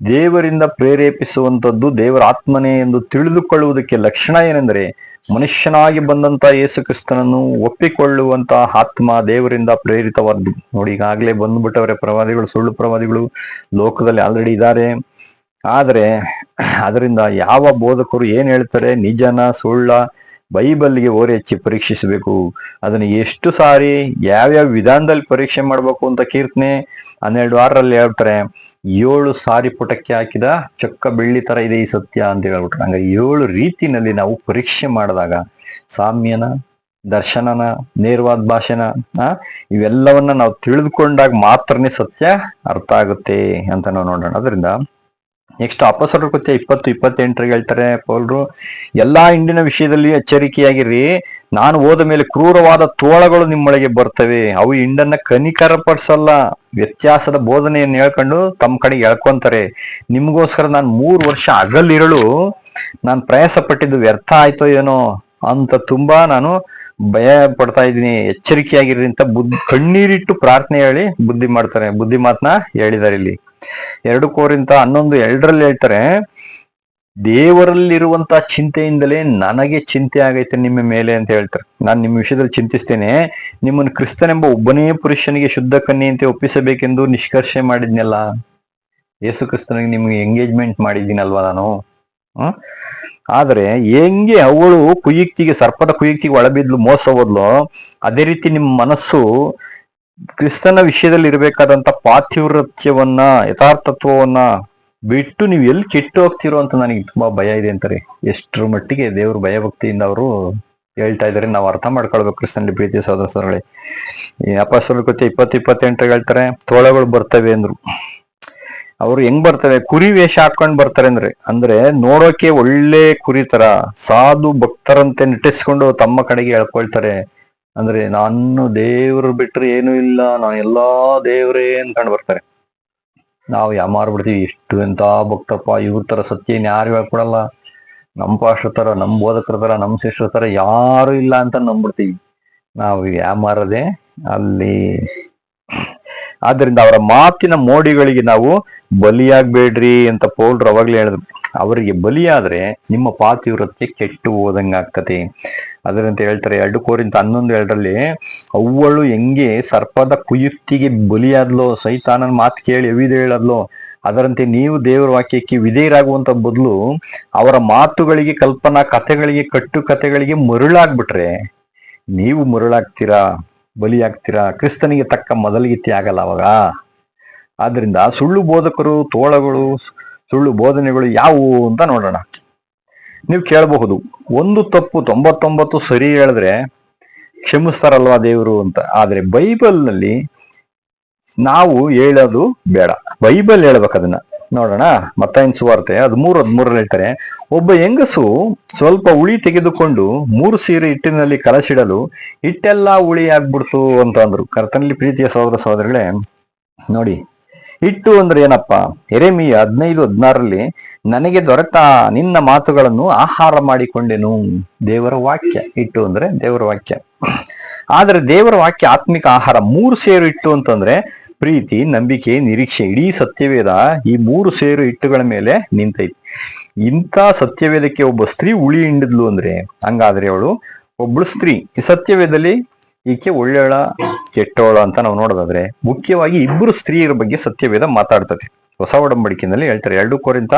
ದೇವರಿಂದ ಪ್ರೇರೇಪಿಸುವಂಥದ್ದು ದೇವರ ಆತ್ಮನೇ ಎಂದು ತಿಳಿದುಕೊಳ್ಳುವುದಕ್ಕೆ ಲಕ್ಷಣ ಏನೆಂದರೆ, ಮನುಷ್ಯನಾಗಿ ಬಂದಂತ ಯೇಸು ಕ್ರಿಸ್ತನನ್ನು ಒಪ್ಪಿಕೊಳ್ಳುವಂತ ಆತ್ಮ ದೇವರಿಂದ ಪ್ರೇರಿತವಾದ್ದು. ನೋಡಿ, ಈಗಾಗಲೇ ಬಂದ್ಬಿಟ್ಟವ್ರೆ ಪ್ರವಾದಿಗಳು, ಸುಳ್ಳು ಪ್ರವಾದಿಗಳು ಲೋಕದಲ್ಲಿ ಆಲ್ರೆಡಿ ಇದ್ದಾರೆ. ಆದ್ರೆ ಅದರಿಂದ ಯಾವ ಬೋಧಕರು ಏನ್ ಹೇಳ್ತಾರೆ, ನಿಜನ ಸುಳ್ಳ, ಬೈಬಲ್ಗೆ ಓರೆ ಹೆಚ್ಚಿ ಪರೀಕ್ಷಿಸಬೇಕು. ಅದನ್ನ ಎಷ್ಟು ಸಾರಿ ಯಾವ್ಯಾವ ವಿಧಾನದಲ್ಲಿ ಪರೀಕ್ಷೆ ಮಾಡ್ಬೇಕು ಅಂತ ಕೀರ್ತನೆ 12:6 ಹೇಳ್ತಾರೆ. 7 ಸಾರಿ ಪುಟಕ್ಕೆ ಹಾಕಿದ ಚೊಕ್ಕ ಬೆಳ್ಳಿ ತರ ಇದೆ ಈ ಸತ್ಯ ಅಂತ ಹೇಳ್ಬಿಟ್ರೆ, ಹಂಗ 7 ರೀತಿನಲ್ಲಿ ನಾವು ಪರೀಕ್ಷೆ ಮಾಡಿದಾಗ ಸಾಮ್ಯನ, ದರ್ಶನನ, ನೇರವಾದ ಭಾಷೆನ ಇವೆಲ್ಲವನ್ನ ನಾವು ತಿಳಿದುಕೊಂಡಾಗ ಮಾತ್ರನೇ ಸತ್ಯ ಅರ್ಥ ಆಗುತ್ತೆ ಅಂತ ನಾವು ನೋಡೋಣ. ಅದರಿಂದ ನೆಕ್ಸ್ಟ್ ಅಪೊಸ್ತಲರ ಕೃತ್ಯ 20:28 ಹೇಳ್ತಾರೆ ಪೌಲ್ರು, ಎಲ್ಲಾ ಹಿಂಡಿನ ವಿಷಯದಲ್ಲಿ ಎಚ್ಚರಿಕೆಯಾಗಿರಿ. ನಾನು ಹೋದ ಮೇಲೆ ಕ್ರೂರವಾದ ತೋಳಗಳು ನಿಮ್ಮೊಳಗೆ ಬರ್ತವೆ, ಅವು ಹಿಂಡನ್ನ ಕನಿಕರ ಪಡಿಸಲ್ಲ, ವ್ಯತ್ಯಾಸದ ಬೋಧನೆಯನ್ನು ಹೇಳ್ಕೊಂಡು ತಮ್ಮ ಕಡೆಗೆ ಎಳ್ಕೊಂತಾರೆ. ನಿಮ್ಗೋಸ್ಕರ ನಾನು 3 ವರ್ಷ ಹಗಲಿರಳು ನಾನು ಪ್ರಯಾಸ ಪಟ್ಟಿದ್ದು ವ್ಯರ್ಥ ಆಯ್ತೋ ಏನೋ ಅಂತ ತುಂಬಾ ನಾನು ಭಯ ಪಡ್ತಾ ಇದ್ದೀನಿ, ಎಚ್ಚರಿಕೆಯಾಗಿರಿ ಅಂತ ಕಣ್ಣೀರಿಟ್ಟು ಪ್ರಾರ್ಥನೆ ಹೇಳಿ ಬುದ್ಧಿ ಮಾತನ್ನ ಹೇಳಿದ್ದಾರೆ. ಇಲ್ಲಿ 2 ಕೊರಿಂಥ 11:2 ಹೇಳ್ತಾರೆ, ದೇವರಲ್ಲಿರುವಂತ ಚಿಂತೆಯಿಂದಲೇ ನನಗೆ ಚಿಂತೆ ಆಗೈತೆ ನಿಮ್ಮ ಮೇಲೆ ಅಂತ ಹೇಳ್ತಾರೆ. ನಾನು ನಿಮ್ಮ ವಿಷಯದಲ್ಲಿ ಚಿಂತಿಸ್ತೇನೆ, ನಿಮ್ಮನ್ನು ಕ್ರಿಸ್ತನೆಂಬ ಒಬ್ಬನೇ ಪುರುಷನಿಗೆ ಶುದ್ಧ ಕನ್ಯೆಯಂತೆ ಒಪ್ಪಿಸಬೇಕೆಂದು ನಿಷ್ಕರ್ಷೆ ಮಾಡಿದ್ನಲ್ಲ. ಯೇಸು ಕ್ರಿಸ್ತನಿಗೆ ನಿಮ್ಗೆ ಎಂಗೇಜ್ಮೆಂಟ್ ಮಾಡಿದ್ದೀನಲ್ವಾ ನಾನು. ಆದ್ರೆ ಹೆಂಗೆ ಅವಳು ಸರ್ಪದ ಕುಯುಕ್ತಿಗೆ ಒಳಬಿದ್ಲು, ಮೋಸ ಹೋದ್ಲು, ಅದೇ ರೀತಿ ನಿಮ್ಮ ಮನಸ್ಸು ಕ್ರಿಸ್ತನ ವಿಷಯದಲ್ಲಿ ಇರಬೇಕಾದಂತ ಪಾತಿವ್ರತ್ಯವನ್ನ, ಯಥಾರ್ಥತ್ವವನ್ನ ಬಿಟ್ಟು ನೀವು ಎಲ್ಲಿ ಕೆಟ್ಟು ಹೋಗ್ತಿರೋ ಅಂತ ನನಗೆ ತುಂಬಾ ಭಯ ಇದೆ ಅಂತಾರೆ. ಎಷ್ಟರ ಮಟ್ಟಿಗೆ ದೇವ್ರ ಭಯಭಕ್ತಿಯಿಂದ ಅವರು ಹೇಳ್ತಾ ಇದಾರೆ ನಾವು ಅರ್ಥ ಮಾಡ್ಕೊಳ್ಬೇಕು. ಕ್ರಿಸ್ತನಲ್ಲಿ ಪ್ರೀತಿ ಸಹೋದರಗಳೇ, ಈ ಅಪೊಸ್ತಲರ ಕೃತ್ಯ 20:28 ಹೇಳ್ತಾರೆ, ತೋಳಗಳು ಬರ್ತವೆ ಅಂದ್ರು. ಅವ್ರು ಹೆಂಗ್ ಬರ್ತವೆ, ಕುರಿ ವೇಷ ಹಾಕೊಂಡ್ ಬರ್ತಾರೆ ಅಂದ್ರೆ ನೋಡೋಕೆ ಒಳ್ಳೆ ಕುರಿ ತರ ಸಾಧು ಭಕ್ತರಂತೆ ನಟಿಸ್ಕೊಂಡು ತಮ್ಮ ಕಡೆಗೆ ಎಳ್ಕೊಳ್ತಾರೆ. ಅಂದ್ರೆ ನಾನು ದೇವ್ರು ಬಿಟ್ರೆ ಏನು ಇಲ್ಲ, ನಾನು ಎಲ್ಲಾ ದೇವ್ರೇ ಅನ್ಕೊಂಡ್ ಬರ್ತಾರೆ. ನಾವು ಯಾಮಾರ್ಬಿಡ್ತೀವಿ, ಎಷ್ಟು ಎಂತ ಭಕ್ತಪ್ಪ, ಇವ್ರ ತರ ಸತ್ಯ ಯಾರು ಹೇಳ್ಕೊಡಲ್ಲ, ನಮ್ ಪಾಸ್ಟರ್ ತರ, ನಮ್ ಬೋಧಕರ ತರ, ನಮ್ ಶಿಷ್ಯರ ತರ ಯಾರು ಇಲ್ಲ ಅಂತ ನಂಬ್ಬಿಡ್ತೀವಿ. ನಾವು ಯಾಮಾರದೆ ಅಲ್ಲಿ ಆದ್ರಿಂದ ಅವರ ಮಾತಿನ ಮೋಡಿಗಳಿಗೆ ನಾವು ಬಲಿಯಾಗ್ಬೇಡ್ರಿ ಅಂತ ಪೌಲ್ರು ಅವಾಗ್ಲೇ ಹೇಳಿದ್ರು. ಅವರಿಗೆ ಬಲಿಯಾದ್ರೆ ನಿಮ್ಮ ಪಾತಿವ್ರತ್ಯ ಕೆಟ್ಟು ಹೋದಂಗಾಗ್ತದೆ. ಅದರಂತೆ ಹೇಳ್ತಾರೆ 2 ಕೊರಿಂಥ 11:2 ಅವ್ವಳು ಹೆಂಗೆ ಸರ್ಪದ ಕುಯುಕ್ತಿಗೆ ಬಲಿಯಾದ್ಲೋ, ಸೈತಾನನ ಮಾತು ಕೇಳಿ ಹೇಳದ್ಲೋ, ಅದರಂತೆ ನೀವು ದೇವರ ವಾಕ್ಯಕ್ಕೆ ವಿಧೇಯರಾಗುವಂತ ಬದಲು ಅವರ ಮಾತುಗಳಿಗೆ, ಕಲ್ಪನಾ ಕಥೆಗಳಿಗೆ, ಕಟ್ಟು ಕಥೆಗಳಿಗೆ ಮರುಳಾಗ್ಬಿಟ್ರೆ ನೀವು ಮರುಳಾಗ್ತೀರಾ, ಬಲಿಯಾಗ್ತೀರಾ. ಕ್ರಿಸ್ತನಿಗೆ ತಕ್ಕ ಮೊದಲಿಗಿತ್ತಿ ಆಗಲ್ಲ ಅವಾಗ. ಆದ್ರಿಂದ ಸುಳ್ಳು ಬೋಧಕರು, ತೋಳಗಳು, ಸುಳ್ಳು ಬೋಧನೆಗಳು ಯಾವುವು ಅಂತ ನೋಡೋಣ. ನೀವು ಕೇಳಬಹುದು, ಒಂದು ತಪ್ಪು 99 ಸರಿ ಹೇಳಿದ್ರೆ ಕ್ಷಮಿಸ್ತಾರಲ್ವಾ ದೇವರು ಅಂತ. ಆದ್ರೆ ಬೈಬಲ್ ನಲ್ಲಿ ನಾವು ಹೇಳೋದು ಬೇಡ, ಬೈಬಲ್ ಹೇಳ್ಬೇಕು ಅದನ್ನ. ನೋಡೋಣ, ಮತ್ತಾಯನ ಸುವಾರ್ತೆ 13:13 ಹೇಳ್ತಾರೆ, ಒಬ್ಬ ಹೆಂಗಸು ಸ್ವಲ್ಪ ಹುಳಿ ತೆಗೆದುಕೊಂಡು 3 ಸೀರೆ ಹಿಟ್ಟಿನಲ್ಲಿ ಕಲಸಿಡಲು ಹಿಟ್ಟೆಲ್ಲಾ ಹುಳಿ ಆಗ್ಬಿಡ್ತು ಅಂತ ಅಂದ್ರು. ಕರ್ತನಲ್ಲಿ ಪ್ರೀತಿಯ ಸಹೋದರ ಸಹೋದರಿಗಳೇ, ನೋಡಿ ಹಿಟ್ಟು ಅಂದ್ರೆ ಏನಪ್ಪಾ? ಯೆರೆಮೀಯ 15:16 ನನಗೆ ದೊರೆತ ನಿನ್ನ ಮಾತುಗಳನ್ನು ಆಹಾರ ಮಾಡಿಕೊಂಡೆನು. ದೇವರ ವಾಕ್ಯ. ಹಿಟ್ಟು ಅಂದ್ರೆ ದೇವರ ವಾಕ್ಯ. ಆದ್ರೆ ದೇವರ ವಾಕ್ಯ ಆತ್ಮಿಕ ಆಹಾರ. 3 ಸೇರು ಹಿಟ್ಟು ಅಂತಂದ್ರೆ ಪ್ರೀತಿ, ನಂಬಿಕೆ, ನಿರೀಕ್ಷೆ. ಇಡೀ ಸತ್ಯವೇದ ಈ 3 ಸೇರು ಹಿಟ್ಟುಗಳ ಮೇಲೆ ನಿಂತೈತಿ. ಇಂಥ ಸತ್ಯವೇದಕ್ಕೆ ಒಬ್ಬ ಸ್ತ್ರೀ ಹುಳಿ ಹಿಂಡಿದ್ಲು ಅಂದ್ರೆ ಹಂಗಾದ್ರೆ ಅವಳು ಒಬ್ಳು ಸ್ತ್ರೀ. ಈ ಸತ್ಯವೇದದಲ್ಲಿ ಈಕೆ ಒಳ್ಳೆಳ ಕೆಟ್ಟೋಳ ಅಂತ ನಾವು ನೋಡೋದಾದ್ರೆ ಮುಖ್ಯವಾಗಿ 2 ಸ್ತ್ರೀಯರ ಬಗ್ಗೆ ಸತ್ಯವೇದ ಮಾತಾಡ್ತದೆ. ಹೊಸ ಒಡಂಬಡಿಕೆಯಲ್ಲಿ ಹೇಳ್ತಾರೆ 2 ಕೊರಿಂಥ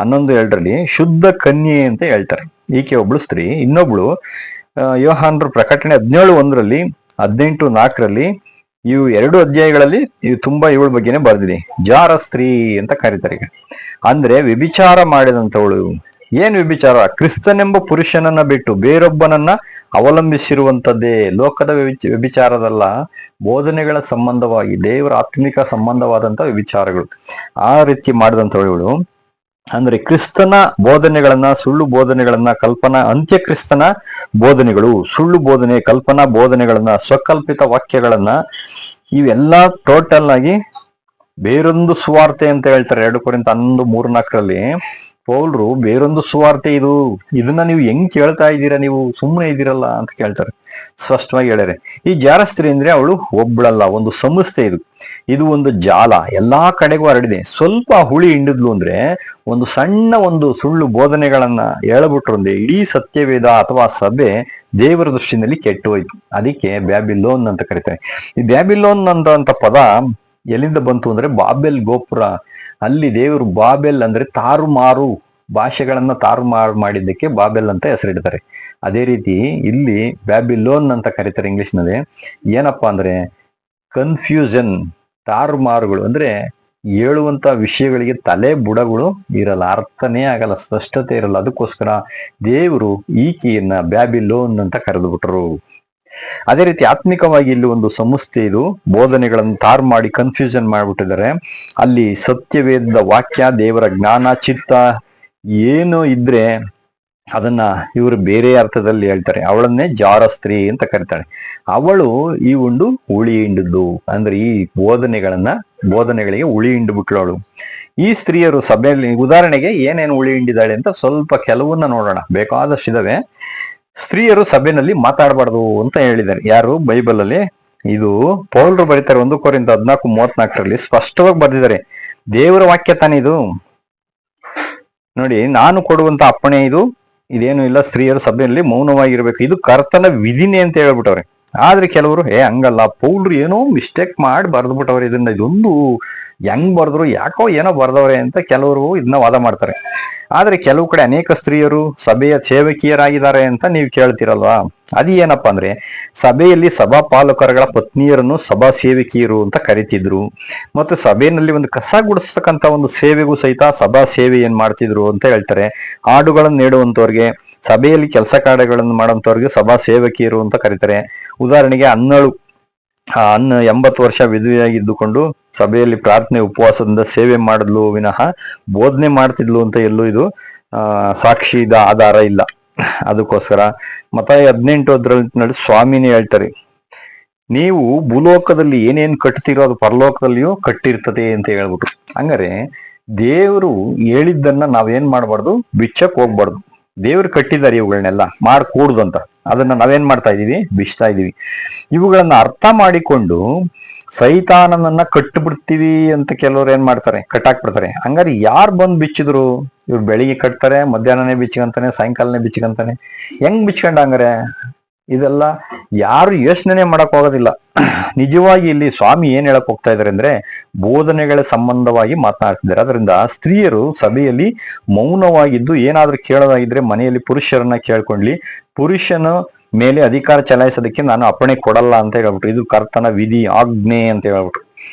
11:2 ಶುದ್ಧ ಕನ್ಯೆ ಅಂತ ಹೇಳ್ತಾರೆ. ಈಕೆ ಒಬ್ಳು ಸ್ತ್ರೀ. ಇನ್ನೊಬ್ಳು ಯೋಹಾನರ ಪ್ರಕಟಣೆ 17:1 18:4 ಇವು 2 ಅಧ್ಯಾಯಗಳಲ್ಲಿ ಇವು ತುಂಬಾ ಇವಳ ಬಗ್ಗೆನೆ ಬರ್ದಿದೆ. ಜಾರ ಸ್ತ್ರೀ ಅಂತ ಕರೀತಾರೆ. ಅಂದ್ರೆ ವ್ಯಭಿಚಾರ ಮಾಡಿದಂಥವಳು. ಏನ್ ವ್ಯಭಿಚಾರ? ಕ್ರಿಸ್ತನೆಂಬ ಪುರುಷನನ್ನ ಬಿಟ್ಟು ಬೇರೊಬ್ಬನನ್ನ ಅವಲಂಬಿಸಿರುವಂತದ್ದೇ. ಲೋಕದ ವ್ಯಭಿಚಾರದಲ್ಲ, ಬೋಧನೆಗಳ ಸಂಬಂಧವಾಗಿ, ದೇವರ ಆತ್ಮಿಕ ಸಂಬಂಧವಾದಂತ ವ್ಯಭಿಚಾರಗಳು. ಆ ರೀತಿ ಮಾಡಿದಂಥವಳು. ಅಂದ್ರೆ ಕ್ರಿಸ್ತನ ಬೋಧನೆಗಳನ್ನ, ಸುಳ್ಳು ಬೋಧನೆಗಳನ್ನ, ಕಲ್ಪನಾ ಅಂತ್ಯಕ್ರಿಸ್ತನ ಬೋಧನೆಗಳು, ಸುಳ್ಳು ಬೋಧನೆ, ಕಲ್ಪನಾ ಬೋಧನೆಗಳನ್ನ, ಸ್ವಕಲ್ಪಿತ ವಾಕ್ಯಗಳನ್ನ, ಇವೆಲ್ಲ ಟೋಟಲ್ ಆಗಿ ಬೇರೊಂದು ಸುವಾರ್ತೆ ಅಂತ ಹೇಳ್ತಾರೆ. 2 ಕೊರಿಂಥ 11:3-4 ಪೌಲ್ರು ಬೇರೊಂದು ಸುವಾರ್ತೆ ಇದು, ಇದನ್ನ ನೀವು ಹೆಂಗ್ ಕೇಳ್ತಾ ಇದ್ದೀರಾ, ನೀವು ಸುಮ್ಮನೆ ಇದ್ದೀರಲ್ಲ ಅಂತ ಕೇಳ್ತಾರೆ. ಸ್ಪಷ್ಟವಾಗಿ ಹೇಳ್ಯಾರೆ. ಈ ಜಾರಸ್ತ್ರೀ ಅಂದ್ರೆ ಅವಳು ಒಬ್ಳಲ್ಲ, ಒಂದು ಸಂಸ್ಥೆ. ಇದು ಒಂದು ಜಾಲ, ಎಲ್ಲಾ ಕಡೆಗೂ ಹರಡಿದೆ. ಸ್ವಲ್ಪ ಹುಳಿ ಹಿಂಡಿದ್ಲು ಅಂದ್ರೆ ಒಂದು ಸಣ್ಣ ಒಂದು ಸುಳ್ಳು ಬೋಧನೆಗಳನ್ನ ಹೇಳ್ಬಿಟ್ರು ಅಂದ್ರೆ ಇಡೀ ಸತ್ಯವೇದ ಅಥವಾ ಸಭೆ ದೇವರ ದೃಷ್ಟಿನಲ್ಲಿ ಕೆಟ್ಟು ಹೋಯ್ತು. ಅದಕ್ಕೆ ಬ್ಯಾಬಿಲೋನ್ ಅಂತ ಕರೀತಾರೆ. ಈ ಬ್ಯಾಬಿಲೋನ್ ಅಂತ ಪದ ಎಲ್ಲಿಂದ ಬಂತು ಅಂದ್ರೆ ಬಾಬೆಲ್ ಗೋಪುರ. ಅಲ್ಲಿ ದೇವರು ಬಾಬೆಲ್ ಅಂದ್ರೆ ತಾರುಮಾರು, ಭಾಷೆಗಳನ್ನ ತಾರುಮಾರು ಮಾಡಿದ್ದಕ್ಕೆ ಬಾಬೆಲ್ ಅಂತ ಹೆಸರಿಡ್ತಾರೆ. ಅದೇ ರೀತಿ ಇಲ್ಲಿ ಬ್ಯಾಬಿಲೋನ್ ಅಂತ ಕರೀತಾರೆ ಇಂಗ್ಲಿಷ್ನಲ್ಲಿ. ಏನಪ್ಪಾ ಅಂದ್ರೆ ಕನ್ಫ್ಯೂಷನ್, ತಾರುಮಾರುಗಳು. ಅಂದ್ರೆ ಹೇಳುವಂತ ವಿಷಯಗಳಿಗೆ ತಲೆ ಬುಡಗಳು ಇರಲ್ಲ, ಅರ್ಥನೇ ಆಗಲ್ಲ, ಸ್ಪಷ್ಟತೆ ಇರಲ್ಲ. ಅದಕ್ಕೋಸ್ಕರ ದೇವರು ಈಕೆಯನ್ನ ಬ್ಯಾಬಿಲೋನ್ ಅಂತ ಕರೆದು ಬಿಟ್ರು. ಅದೇ ರೀತಿ ಆತ್ಮಿಕವಾಗಿ ಇಲ್ಲಿ ಒಂದು ಸಂಸ್ಥೆ, ಇದು ಬೋಧನೆಗಳನ್ನು ತಾರು ಮಾಡಿ ಕನ್ಫ್ಯೂಷನ್ ಮಾಡ್ಬಿಟ್ಟಿದ್ದಾರೆ. ಅಲ್ಲಿ ಸತ್ಯವೇದ ವಾಕ್ಯ, ದೇವರ ಜ್ಞಾನ, ಚಿತ್ತ ಏನು ಇದ್ರೆ ಅದನ್ನ ಇವರು ಬೇರೆ ಅರ್ಥದಲ್ಲಿ ಹೇಳ್ತಾರೆ. ಅವಳನ್ನೇ ಜಾರ ಸ್ತ್ರೀ ಅಂತ ಕರೀತಾಳೆ. ಅವಳು ಈ ಒಂದು ಹುಳಿ ಹಿಂಡಿದ್ದು ಅಂದ್ರೆ ಈ ಬೋಧನೆಗಳಿಗೆ ಹುಳಿ ಹಿಂಡ್ಬಿಟ್ಲು ಅವಳು. ಈ ಸ್ತ್ರೀಯರು ಸಭೆಯಲ್ಲಿ ಉದಾಹರಣೆಗೆ ಏನೇನು ಹುಳಿ ಹಿಂಡಿದಾಳೆ ಅಂತ ಸ್ವಲ್ಪ ಕೆಲವನ್ನ ನೋಡೋಣ. ಬೇಕಾದಷ್ಟಿದಾವೆ. ಸ್ತ್ರೀಯರು ಸಭೆಯಲ್ಲಿ ಮಾತಾಡಬಾರ್ದು ಅಂತ ಹೇಳಿದ್ದಾರೆ. ಯಾರು? ಬೈಬಲ್ ಅಲ್ಲಿ. ಇದು ಪೌಲ್ರು ಬರೀತಾರೆ 1 ಕೊರಿಂಥ 14:34 ಸ್ಪಷ್ಟವಾಗಿ ಬರ್ದಿದ್ದಾರೆ. ದೇವರ ವಾಕ್ಯ ತಾನೇ ಇದು. ನೋಡಿ, ನಾನು ಕೊಡುವಂತ ಅಪ್ಪಣೆ ಇದು, ಇದೇನು ಇಲ್ಲ. ಸ್ತ್ರೀಯರು ಸಭೆಯಲ್ಲಿ ಮೌನವಾಗಿರ್ಬೇಕು, ಇದು ಕರ್ತನ ವಿಧಿನೇ ಅಂತ ಹೇಳ್ಬಿಟ್ಟವ್ರೆ. ಆದ್ರೆ ಕೆಲವರು ಹಂಗಲ್ಲ, ಪೌಲ್ರು ಏನೋ ಮಿಸ್ಟೇಕ್ ಮಾಡಿ ಬರ್ದ್ಬಿಟ್ಟವ್ರೆ ಇದೊಂದು ಹೆಂಗ್ ಬರ್ದ್ರು, ಯಾಕೋ ಏನೋ ಬರ್ದವ್ರೆ ಅಂತ ಕೆಲವರು ಇದನ್ನ ವಾದ ಮಾಡ್ತಾರೆ. ಆದ್ರೆ ಕೆಲವು ಕಡೆ ಅನೇಕ ಸ್ತ್ರೀಯರು ಸಭೆಯ ಸೇವಕಿಯರಾಗಿದ್ದಾರೆ ಅಂತ ನೀವು ಕೇಳ್ತಿರಲ್ವಾ? ಅದು ಏನಪ್ಪಾ ಅಂದ್ರೆ ಸಭೆಯಲ್ಲಿ ಸಭಾ ಪಾಲಕರುಗಳ ಪತ್ನಿಯರನ್ನು ಸಭಾ ಸೇವಕಿಯರು ಅಂತ ಕರಿತಿದ್ರು. ಮತ್ತು ಸಭೆಯಲ್ಲಿ ಒಂದು ಕಸ ಗುಡಿಸ್ತಕ್ಕಂತ ಒಂದು ಸೇವೆಗೂ ಸಹಿತ ಸಭಾ ಸೇವೆ ಏನ್ ಮಾಡ್ತಿದ್ರು ಅಂತ ಹೇಳ್ತಾರೆ. ಹಾಡುಗಳನ್ನು ನೀಡುವಂತವ್ರಿಗೆ, ಸಭೆಯಲ್ಲಿ ಕೆಲಸ ಕಾರ್ಯಗಳನ್ನು ಮಾಡುವಂತವ್ರಿಗೆ ಸಭಾ ಸೇವಕಿಯರು ಅಂತ ಕರೀತಾರೆ. ಉದಾಹರಣೆಗೆ ಅನ್ನಳು 80 ವರ್ಷ ವಿಧವೆಯಾಗಿದ್ದುಕೊಂಡು ಸಭೆಯಲ್ಲಿ ಪ್ರಾರ್ಥನೆ ಉಪವಾಸದಿಂದ ಸೇವೆ ಮಾಡಿದ್ಲು ವಿನಃ ಬೋಧನೆ ಮಾಡ್ತಿದ್ಲು ಅಂತ ಎಲ್ಲೂ ಇದು ಸಾಕ್ಷಿದ ಆಧಾರ ಇಲ್ಲ. ಅದಕ್ಕೋಸ್ಕರ ಮತ್ತಾಯ 18:18 ಸ್ವಾಮಿನೇ ಹೇಳ್ತಾರೆ, ನೀವು ಭೂಲೋಕದಲ್ಲಿ ಏನೇನ್ ಕಟ್ತಿರೋ ಅದು ಪರಲೋಕದಲ್ಲಿಯೂ ಕಟ್ಟಿರ್ತದೆ ಅಂತ ಹೇಳ್ಬಿಟ್ರು. ಹಂಗಾರೆ ದೇವರು ಹೇಳಿದ್ದನ್ನ ನಾವೇನ್ ಮಾಡ್ಬಾರ್ದು, ಬಿಚ್ಚಕ್ ಹೋಗ್ಬಾರ್ದು. ದೇವ್ರು ಕಟ್ಟಿದ್ದಾರೆ ಇವುಗಳನ್ನೆಲ್ಲ ಮಾಡ್ಕೂಡ್ದು ಅಂತ. ಅದನ್ನ ನಾವೇನ್ ಮಾಡ್ತಾ ಇದೀವಿ, ಬಿಚ್ತಾ ಇದೀವಿ. ಇವುಗಳನ್ನ ಅರ್ಥ ಮಾಡಿಕೊಂಡು ಸೈತಾನನನ್ನ ಕಟ್ಟಿಬಿಡ್ತೀವಿ ಅಂತ ಕೆಲವ್ರು ಏನ್ ಮಾಡ್ತಾರೆ, ಕಟ್ಟಾಕ್ಬಿಡ್ತಾರೆ. ಹಂಗಾರೆ ಯಾರು ಬಂದು ಬಿಚ್ಚಿದ್ರು? ಇವ್ರು ಬೆಳಿಗ್ಗೆ ಕಟ್ತಾರೆ, ಮಧ್ಯಾಹ್ನನೇ ಬಿಚ್ಕೊಂತಾನೆ, ಸಾಯಂಕಾಲನೇ ಬಿಚ್ಕೊಂತಾನೆ. ಹೆಂಗ್ ಬಿಚ್ಕೊಂಡ? ಹಂಗಾರೆ ಇದೆಲ್ಲ ಯಾರು ಯೋಚನೆ ಮಾಡಕ್ ಹೋಗೋದಿಲ್ಲ. ನಿಜವಾಗಿ ಇಲ್ಲಿ ಸ್ವಾಮಿ ಏನ್ ಹೇಳಕ್ ಹೋಗ್ತಾ ಇದಾರೆ ಅಂದ್ರೆ, ಬೋಧನೆಗಳ ಸಂಬಂಧವಾಗಿ ಮಾತನಾಡ್ತಿದ್ದಾರೆ. ಅದರಿಂದ ಸ್ತ್ರೀಯರು ಸಭೆಯಲ್ಲಿ ಮೌನವಾಗಿದ್ದು ಏನಾದ್ರೂ ಕೇಳೋದಾಗಿದ್ರೆ ಮನೆಯಲ್ಲಿ ಪುರುಷರನ್ನ ಕೇಳ್ಕೊಂಡ್ಲಿ, ಪುರುಷನ ಮೇಲೆ ಅಧಿಕಾರ ಚಲಾಯಿಸೋದಕ್ಕೆ ನಾನು ಅಪ್ಪಣೆ ಕೊಡಲ್ಲ ಅಂತ ಹೇಳ್ಬಿಟ್ರು. ಇದು ಕರ್ತನ ವಿಧಿ, ಆಜ್ಞೆ ಅಂತ ಹೇಳ್ಬಿಟ್ರು.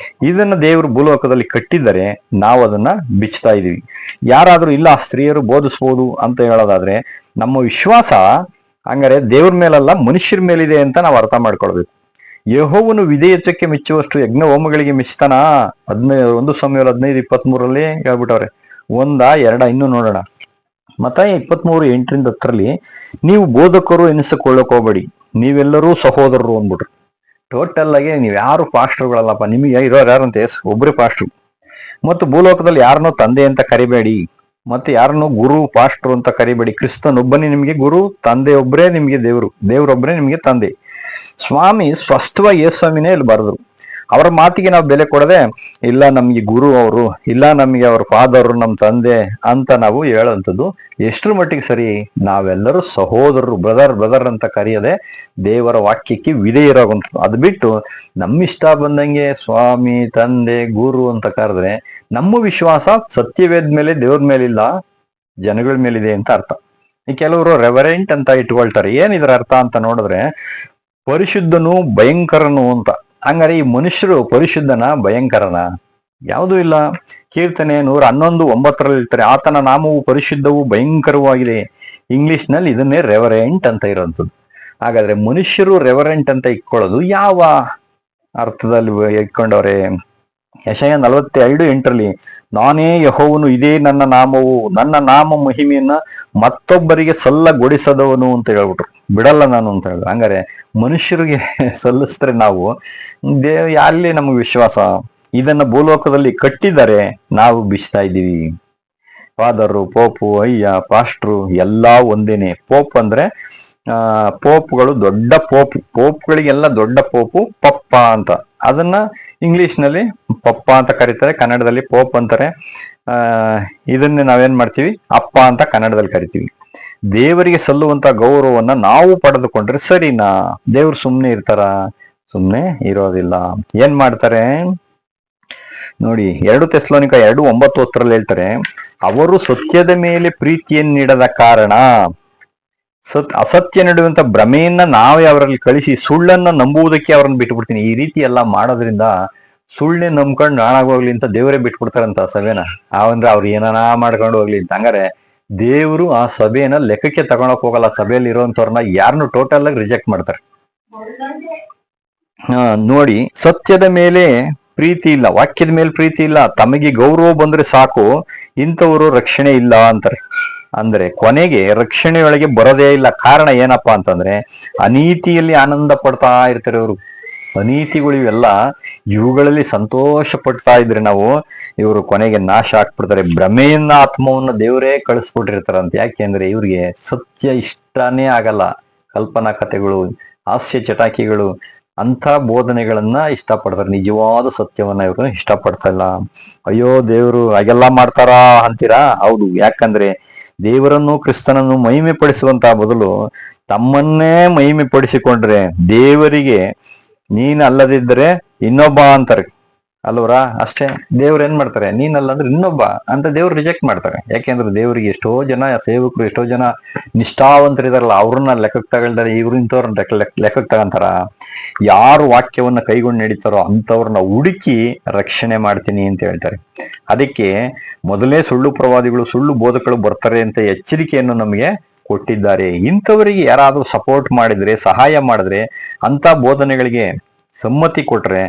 ಇದನ್ನ ದೇವರು ಭೂಲೋಕದಲ್ಲಿ ಕಟ್ಟಿದರೆ ನಾವು ಅದನ್ನ ಬಿಚ್ತಾ ಇದೀವಿ. ಯಾರಾದ್ರೂ ಇಲ್ಲ ಸ್ತ್ರೀಯರು ಬೋಧಿಸ್ಬೋದು ಅಂತ ಹೇಳೋದಾದ್ರೆ ನಮ್ಮ ವಿಶ್ವಾಸ ಹಂಗಾರೆ ದೇವ್ರ ಮೇಲಲ್ಲ, ಮನುಷ್ಯರ ಮೇಲಿದೆ ಅಂತ ನಾವು ಅರ್ಥ ಮಾಡ್ಕೊಳ್ಬೇಕು. ಯೆಹೋವನು ವಿಧೇಯತ್ವಕ್ಕೆ ಮೆಚ್ಚುವಷ್ಟು ಯಜ್ಞ ಹೋಮಗಳಿಗೆ ಮೆಚ್ತಾನ. 1 ಸಮುವೇಲ 15:23 ಹೇಳ್ಬಿಟ್ಟವ್ರೆ. 1, 2 ಇನ್ನೂ ನೋಡೋಣ. ಮತ್ತಾಯ 23:8-10 ನೀವು ಬೋಧಕರು ಎನಿಸಿಕೊಳ್ಳಕ್ ಹೋಗ್ಬೇಡಿ, ನೀವೆಲ್ಲರೂ ಸಹೋದರರು ಅಂದ್ಬಿಟ್ರು. ಟೋಟಲ್ ಆಗಿ ನೀವ್ ಯಾರು ಪಾಸ್ಟರ್ಗಳಲ್ಲಪ್ಪ, ನಿಮಗೆ ಇರೋರು ಯಾರಂತೆ ಒಬ್ಬರೇ ಪಾಸ್ಟ್ರು. ಮತ್ತು ಭೂಲೋಕದಲ್ಲಿ ಯಾರನ್ನೋ ತಂದೆ ಅಂತ ಕರಿಬೇಡಿ, ಮತ್ತೆ ಯಾರನ್ನು ಗುರು ಪಾಸ್ಟ್ರು ಅಂತ ಕರಿಬೇಡಿ. ಕ್ರಿಸ್ತನೊಬ್ಬನೇ ನಿಮಗೆ ಗುರು, ತಂದೆ ಒಬ್ಬರೇ ನಿಮಗೆ ದೇವರು, ದೇವರೊಬ್ಬರೇ ನಿಮಗೆ ತಂದೆ. ಸ್ವಾಮಿ ಸ್ಪಷ್ಟವಾಗಿ ಯೇಸ್ವಾಮಿನೇ ಇಲ್ಲಿ ಬರೆದ್ರು. ಅವರ ಮಾತಿಗೆ ನಾವು ಬೆಲೆ ಕೊಡದೆ, ಇಲ್ಲ ನಮ್ಗೆ ಗುರು ಅವರು, ಇಲ್ಲ ನಮ್ಗೆ ಅವ್ರ ಫಾದರ್, ನಮ್ ತಂದೆ ಅಂತ ನಾವು ಹೇಳೋಂಥದ್ದು ಎಷ್ಟ್ರ ಮಟ್ಟಿಗೆ ಸರಿ? ನಾವೆಲ್ಲರೂ ಸಹೋದರರು, ಬ್ರದರ್ ಅಂತ ಕರೆಯದೆ ದೇವರ ವಾಕ್ಯಕ್ಕೆ ವಿಧೇಯ ಇರೋವಂಥದ್ದು. ಅದು ಬಿಟ್ಟು ನಮ್ಮಿಷ್ಟ ಬಂದಂಗೆ ಸ್ವಾಮಿ, ತಂದೆ, ಗುರು ಅಂತ ಕರೆದ್ರೆ ನಮ್ಮ ವಿಶ್ವಾಸ ಸತ್ಯವೇದ ಮೇಲೆ, ದೇವ್ರ ಮೇಲಿಲ್ಲ, ಜನಗಳ ಮೇಲಿದೆ ಅಂತ ಅರ್ಥ. ಈ ಕೆಲವರು ರೆವರೆಂಟ್ ಅಂತ ಇಟ್ಕೊಳ್ತಾರೆ. ಏನಿದ್ರ ಅರ್ಥ ಅಂತ ನೋಡಿದ್ರೆ, ಪರಿಶುದ್ಧನು ಭಯಂಕರನು ಅಂತ. ಹಂಗಾರೆ ಈ ಮನುಷ್ಯರು ಪರಿಶುದ್ಧನ ಭಯಂಕರನ? ಯಾವುದೂ ಇಲ್ಲ. ಕೀರ್ತನೆ 111:9 ಹೇಳ್ತಾರೆ, ಆತನ ನಾಮವು ಪರಿಶುದ್ಧವು ಭಯಂಕರವಾಗಿದೆ. ಇಂಗ್ಲಿಷ್ ನಲ್ಲಿ ಇದನ್ನೇ ರೆವರೆಂಟ್ ಅಂತ ಇರೋಂಥದ್ದು. ಹಾಗಾದ್ರೆ ಮನುಷ್ಯರು ರೆವರೆಂಟ್ ಅಂತ ಇಟ್ಕೊಳ್ಳೋದು ಯಾವ ಅರ್ಥದಲ್ಲಿ ಇಟ್ಕೊಂಡವ್ರೆ? ಯೆಶಾಯ 42:8 ನಾನೇ ಯೆಹೋವನು, ಇದೇ ನನ್ನ ನಾಮವು, ನನ್ನ ನಾಮ ಮಹಿಮೆಯನ್ನ ಮತ್ತೊಬ್ಬರಿಗೆ ಸಲ್ಲಗೊಡಿಸದವನು ಅಂತ ಹೇಳ್ಬಿಟ್ರು. ಬಿಡಲ್ಲ ನಾನು ಅಂತ ಹೇಳಿದ್ರು. ಹಂಗಾರೆ ಮನುಷ್ಯರಿಗೆ ಸಲ್ಲಿಸಿದ್ರೆ ನಾವು ಅಲ್ಲಿ ನಮಗೆ ವಿಶ್ವಾಸ? ಇದನ್ನ ಭೂಲೋಕದಲ್ಲಿ ಕಟ್ಟಿದರೆ ನಾವು ಬಿಚ್ತಾ ಇದ್ದೀವಿ. ಫಾದರು, ಪೋಪು, ಅಯ್ಯ, ಪಾಸ್ಟ್ರು ಎಲ್ಲಾ ಒಂದೇನೆ. ಪೋಪ್ ಅಂದ್ರೆ ಪೋಪ್ಗಳು ದೊಡ್ಡ ಪೋಪ್ಗಳಿಗೆಲ್ಲ ದೊಡ್ಡ ಪೋಪು ಪಪ್ಪ ಅಂತ. ಅದನ್ನ ಇಂಗ್ಲಿಷ್ ನಲ್ಲಿ ಪಪ್ಪ ಅಂತ ಕರೀತಾರೆ, ಕನ್ನಡದಲ್ಲಿ ಪೋಪ್ ಅಂತಾರೆ. ಇದನ್ನೇ ನಾವೇನ್ ಮಾಡ್ತೀವಿ, ಅಪ್ಪ ಅಂತ ಕನ್ನಡದಲ್ಲಿ ಕರಿತೀವಿ. ದೇವರಿಗೆ ಸಲ್ಲುವಂತ ಗೌರವವನ್ನ ನಾವು ಪಡೆದುಕೊಂಡ್ರೆ ಸರಿನಾ? ದೇವ್ರು ಸುಮ್ನೆ ಇರ್ತಾರ? ಸುಮ್ನೆ ಇರೋದಿಲ್ಲ. ಏನ್ ಮಾಡ್ತಾರೆ ನೋಡಿ, 2 ತೆಸಲೋನಿಕ 2:9 ಹೇಳ್ತಾರೆ, ಅವರು ಸತ್ಯದ ಮೇಲೆ ಪ್ರೀತಿಯನ್ನಿಡದ ಕಾರಣ ಅಸತ್ಯ ನಡುವಂತ ಭ್ರಮೆಯನ್ನ ನಾವೇ ಅವರಲ್ಲಿ ಕಳಿಸಿ ಸುಳ್ಳನ್ನ ನಂಬುವುದಕ್ಕೆ ಅವ್ರನ್ನ ಬಿಟ್ಬಿಡ್ತೀನಿ. ಈ ರೀತಿ ಎಲ್ಲ ಮಾಡೋದ್ರಿಂದ ಸುಳ್ಳೆ ನಂಬ್ಕೊಂಡು ನಾಳಾಗೋಗ್ಲಿ ಅಂತ ದೇವರೇ ಬಿಟ್ಬಿಡ್ತಾರಂತ ಸಭೆನ. ಅವಂದ್ರೆ ಅವ್ರು ಏನಾನ ಮಾಡ್ಕೊಂಡು ಹೋಗ್ಲಿ ಅಂತ. ಹಂಗಾರೆ ದೇವರು ಆ ಸಭೆನ ಲೆಕ್ಕಕ್ಕೆ ತಗೊಳಕ್ ಹೋಗಲ್ಲ. ಸಭೆಯಲ್ಲಿ ಇರೋಂಥವ್ರನ್ನ ಯಾರನ್ನು ಟೋಟಲ್ ಆಗಿ ರಿಜೆಕ್ಟ್ ಮಾಡ್ತಾರೆ. ನೋಡಿ, ಸತ್ಯದ ಮೇಲೆ ಪ್ರೀತಿ ಇಲ್ಲ, ವಾಕ್ಯದ ಮೇಲೆ ಪ್ರೀತಿ ಇಲ್ಲ, ತಮಗೆ ಗೌರವ ಬಂದ್ರೆ ಸಾಕು, ಇಂಥವರು ರಕ್ಷಣೆ ಇಲ್ಲ ಅಂತಾರೆ. ಅಂದ್ರೆ ಕೊನೆಗೆ ರಕ್ಷಣೆಯೊಳಗೆ ಬರೋದೇ ಇಲ್ಲ. ಕಾರಣ ಏನಪ್ಪಾ ಅಂತಂದ್ರೆ, ಅನೀತಿಯಲ್ಲಿ ಆನಂದ ಪಡ್ತಾ ಇರ್ತಾರೆ ಇವರು. ಅನೀತಿಗಳು ಇವೆಲ್ಲ, ಇವುಗಳಲ್ಲಿ ಸಂತೋಷ ಪಡ್ತಾ ಇದ್ರೆ ನಾವು, ಇವರು ಕೊನೆಗೆ ನಾಶ ಆಗ್ಬಿಡ್ತಾರೆ. ಭ್ರಮೆಯನ್ನ, ಆತ್ಮವನ್ನ ದೇವರೇ ಕಳಿಸ್ಬಿಟ್ಟಿರ್ತಾರಂತೆ. ಯಾಕೆಂದ್ರೆ ಇವ್ರಿಗೆ ಸತ್ಯ ಇಷ್ಟನೇ ಆಗಲ್ಲ. ಕಲ್ಪನಾ ಕಥೆಗಳು, ಹಾಸ್ಯ ಚಟಾಕಿಗಳು, ಅಂಥ ಬೋಧನೆಗಳನ್ನ ಇಷ್ಟಪಡ್ತಾರೆ. ನಿಜವಾದ ಸತ್ಯವನ್ನ ಇವರು ಇಷ್ಟಪಡ್ತಾ ಇಲ್ಲ. ಅಯ್ಯೋ ದೇವರು ಹಾಗೆಲ್ಲ ಮಾಡ್ತಾರಾ ಅಂತೀರಾ? ಹೌದು. ಯಾಕಂದ್ರೆ ದೇವರನ್ನು, ಕ್ರಿಸ್ತನನ್ನು ಮಹಿಮೆ ಪಡಿಸುವಂತಹ ಬದಲು ತಮ್ಮನ್ನೇ ಮಹಿಮೆ ಪಡಿಸಿಕೊಂಡ್ರೆ, ದೇವರಿಗೆ ನೀನ್ ಅಲ್ಲದಿದ್ದರೆ ಇನ್ನೊಬ್ಬ ಅಂತಾರೆ ಅಲ್ವರ? ಅಷ್ಟೇ. ದೇವ್ರು ಏನ್ ಮಾಡ್ತಾರೆ, ನೀನಲ್ಲ ಅಂದ್ರೆ ಇನ್ನೊಬ್ಬ ಅಂತ ದೇವ್ರು ರಿಜೆಕ್ಟ್ ಮಾಡ್ತಾರೆ. ಯಾಕೆಂದ್ರೆ ದೇವರಿಗೆ ಎಷ್ಟೋ ಜನ ಸೇವಕರು, ಎಷ್ಟೋ ಜನ ನಿಷ್ಠಾವಂತರಿದಾರಲ್ಲ, ಅವ್ರನ್ನ ಲೆಕ್ಕಕ್ಕೆ ತಗೊಳ್ತಾರೆ. ಇವ್ರು ಇಂಥವ್ರನ್ನ ಲೆಕ್ಕಕ್ಕೆ ತಗೊಂತಾರ? ಯಾರು ವಾಕ್ಯವನ್ನ ಕೈಗೊಂಡು ನಡೀತಾರೋ ಅಂಥವ್ರನ್ನ ಹುಡುಕಿ ರಕ್ಷಣೆ ಮಾಡ್ತೀನಿ ಅಂತ ಹೇಳ್ತಾರೆ. ಅದಕ್ಕೆ ಮೊದಲೇ ಸುಳ್ಳು ಪ್ರವಾದಿಗಳು, ಸುಳ್ಳು ಬೋಧಕರು ಬರ್ತಾರೆ ಅಂತ ಎಚ್ಚರಿಕೆಯನ್ನು ನಮಗೆ ಕೊಟ್ಟಿದ್ದಾರೆ. ಇಂಥವರಿಗೆ ಯಾರಾದ್ರೂ ಸಪೋರ್ಟ್ ಮಾಡಿದ್ರೆ, ಸಹಾಯ ಮಾಡಿದ್ರೆ, ಅಂತ ಬೋಧನೆಗಳಿಗೆ ಸಮ್ಮತಿ ಕೊಟ್ರೆ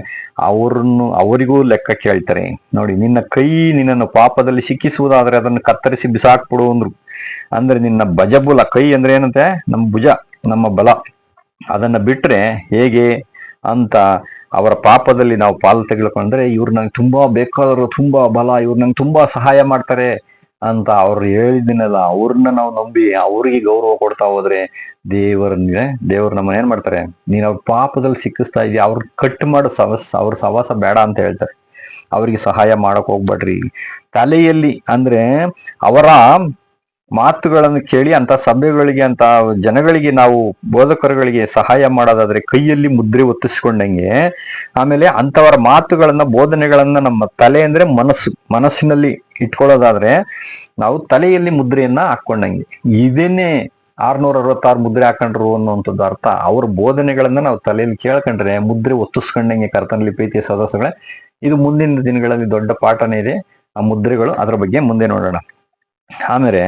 ಅವರಿಗೂ ಲೆಕ್ಕ ಕೇಳ್ತಾರೆ. ನೋಡಿ, ನಿನ್ನ ಕೈ ನಿನ್ನನ್ನು ಪಾಪದಲ್ಲಿ ಸಿಕ್ಕಿಸುವುದಾದ್ರೆ ಅದನ್ನು ಕತ್ತರಿಸಿ ಬಿಸಾಕ್ಬಿಡು ಅಂದ್ರು. ಅಂದ್ರೆ ನಿನ್ನ ಭಜಬುಲ, ಕೈ ಅಂದ್ರೆ ಏನಂತೆ, ನಮ್ಮ ಭುಜ, ನಮ್ಮ ಬಲ, ಅದನ್ನ ಬಿಟ್ರೆ ಹೇಗೆ ಅಂತ ಅವರ ಪಾಪದಲ್ಲಿ ನಾವು ಪಾಲು ತೆಗೆದುಕೊಂಡ್ರೆ, ಇವ್ರು ನಂಗೆ ತುಂಬಾ ಬೇಕಾದ್ರು, ತುಂಬಾ ಬಲ, ಇವ್ರು ನಂಗೆ ತುಂಬಾ ಸಹಾಯ ಮಾಡ್ತಾರೆ ಅಂತ ಅವ್ರು ಹೇಳಿದಿನಲ್ಲ, ಅವ್ರನ್ನ ನಾವು ನಂಬಿ ಅವ್ರಿಗೆ ಗೌರವ ಕೊಡ್ತಾ ಹೋದ್ರೆ ದೇವ್ರು ನಮ್ಮನ್ನ ಏನ್ ಮಾಡ್ತಾರೆ, ನೀನ್ ಅವ್ರ ಪಾಪದಲ್ಲಿ ಸಿಕ್ಕಿಸ್ತಾ ಇದೀಯ, ಅವ್ರ ಕಟ್ ಮಾಡೋ ಅವ್ರ ಸವಾಸ ಬೇಡ ಅಂತ ಹೇಳ್ತಾರೆ. ಅವ್ರಿಗೆ ಸಹಾಯ ಮಾಡಕ್ ಹೋಗ್ಬೇಡ್ರಿ. ತಲೆಯಲ್ಲಿ ಅಂದ್ರೆ ಅವರ ಮಾತುಗಳನ್ನು ಕೇಳಿ ಅಂತ ಸಭೆಗಳಿಗೆ, ಅಂತ ಜನಗಳಿಗೆ, ನಾವು ಬೋಧಕರುಗಳಿಗೆ ಸಹಾಯ ಮಾಡೋದಾದ್ರೆ ಕೈಯಲ್ಲಿ ಮುದ್ರೆ ಒತ್ತಿಸ್ಕೊಂಡಂಗೆ, ಆಮೇಲೆ ಅಂತವರ ಮಾತುಗಳನ್ನ, ಬೋಧನೆಗಳನ್ನ ನಮ್ಮ ತಲೆ ಅಂದ್ರೆ ಮನಸ್ಸಿನಲ್ಲಿ ಇಟ್ಕೊಳ್ಳೋದಾದ್ರೆ ನಾವು ತಲೆಯಲ್ಲಿ ಮುದ್ರೆಯನ್ನ ಹಾಕೊಂಡಂಗೆ. ಇದನ್ನೇ 666 ಮುದ್ರೆ ಹಾಕೊಂಡ್ರು ಅನ್ನುವಂಥದ್ದು ಅರ್ಥ. ಅವ್ರ ಬೋಧನೆಗಳನ್ನ ನಾವು ತಲೆಯಲ್ಲಿ ಕೇಳ್ಕೊಂಡ್ರೆ ಮುದ್ರೆ ಒತ್ತಿಸ್ಕೊಂಡಂಗೆ ಕರ್ತನಲ್ಲಿ ಪ್ರೀತಿಯ ಸದಸ್ಯಗಳೇ. ಇದು ಮುಂದಿನ ದಿನಗಳಲ್ಲಿ ದೊಡ್ಡ ಪಾಠನೇ ಇದೆ, ಆ ಮುದ್ರೆಗಳು. ಅದ್ರ ಬಗ್ಗೆ ಮುಂದೆ ನೋಡೋಣ. ಆಮೇಲೆ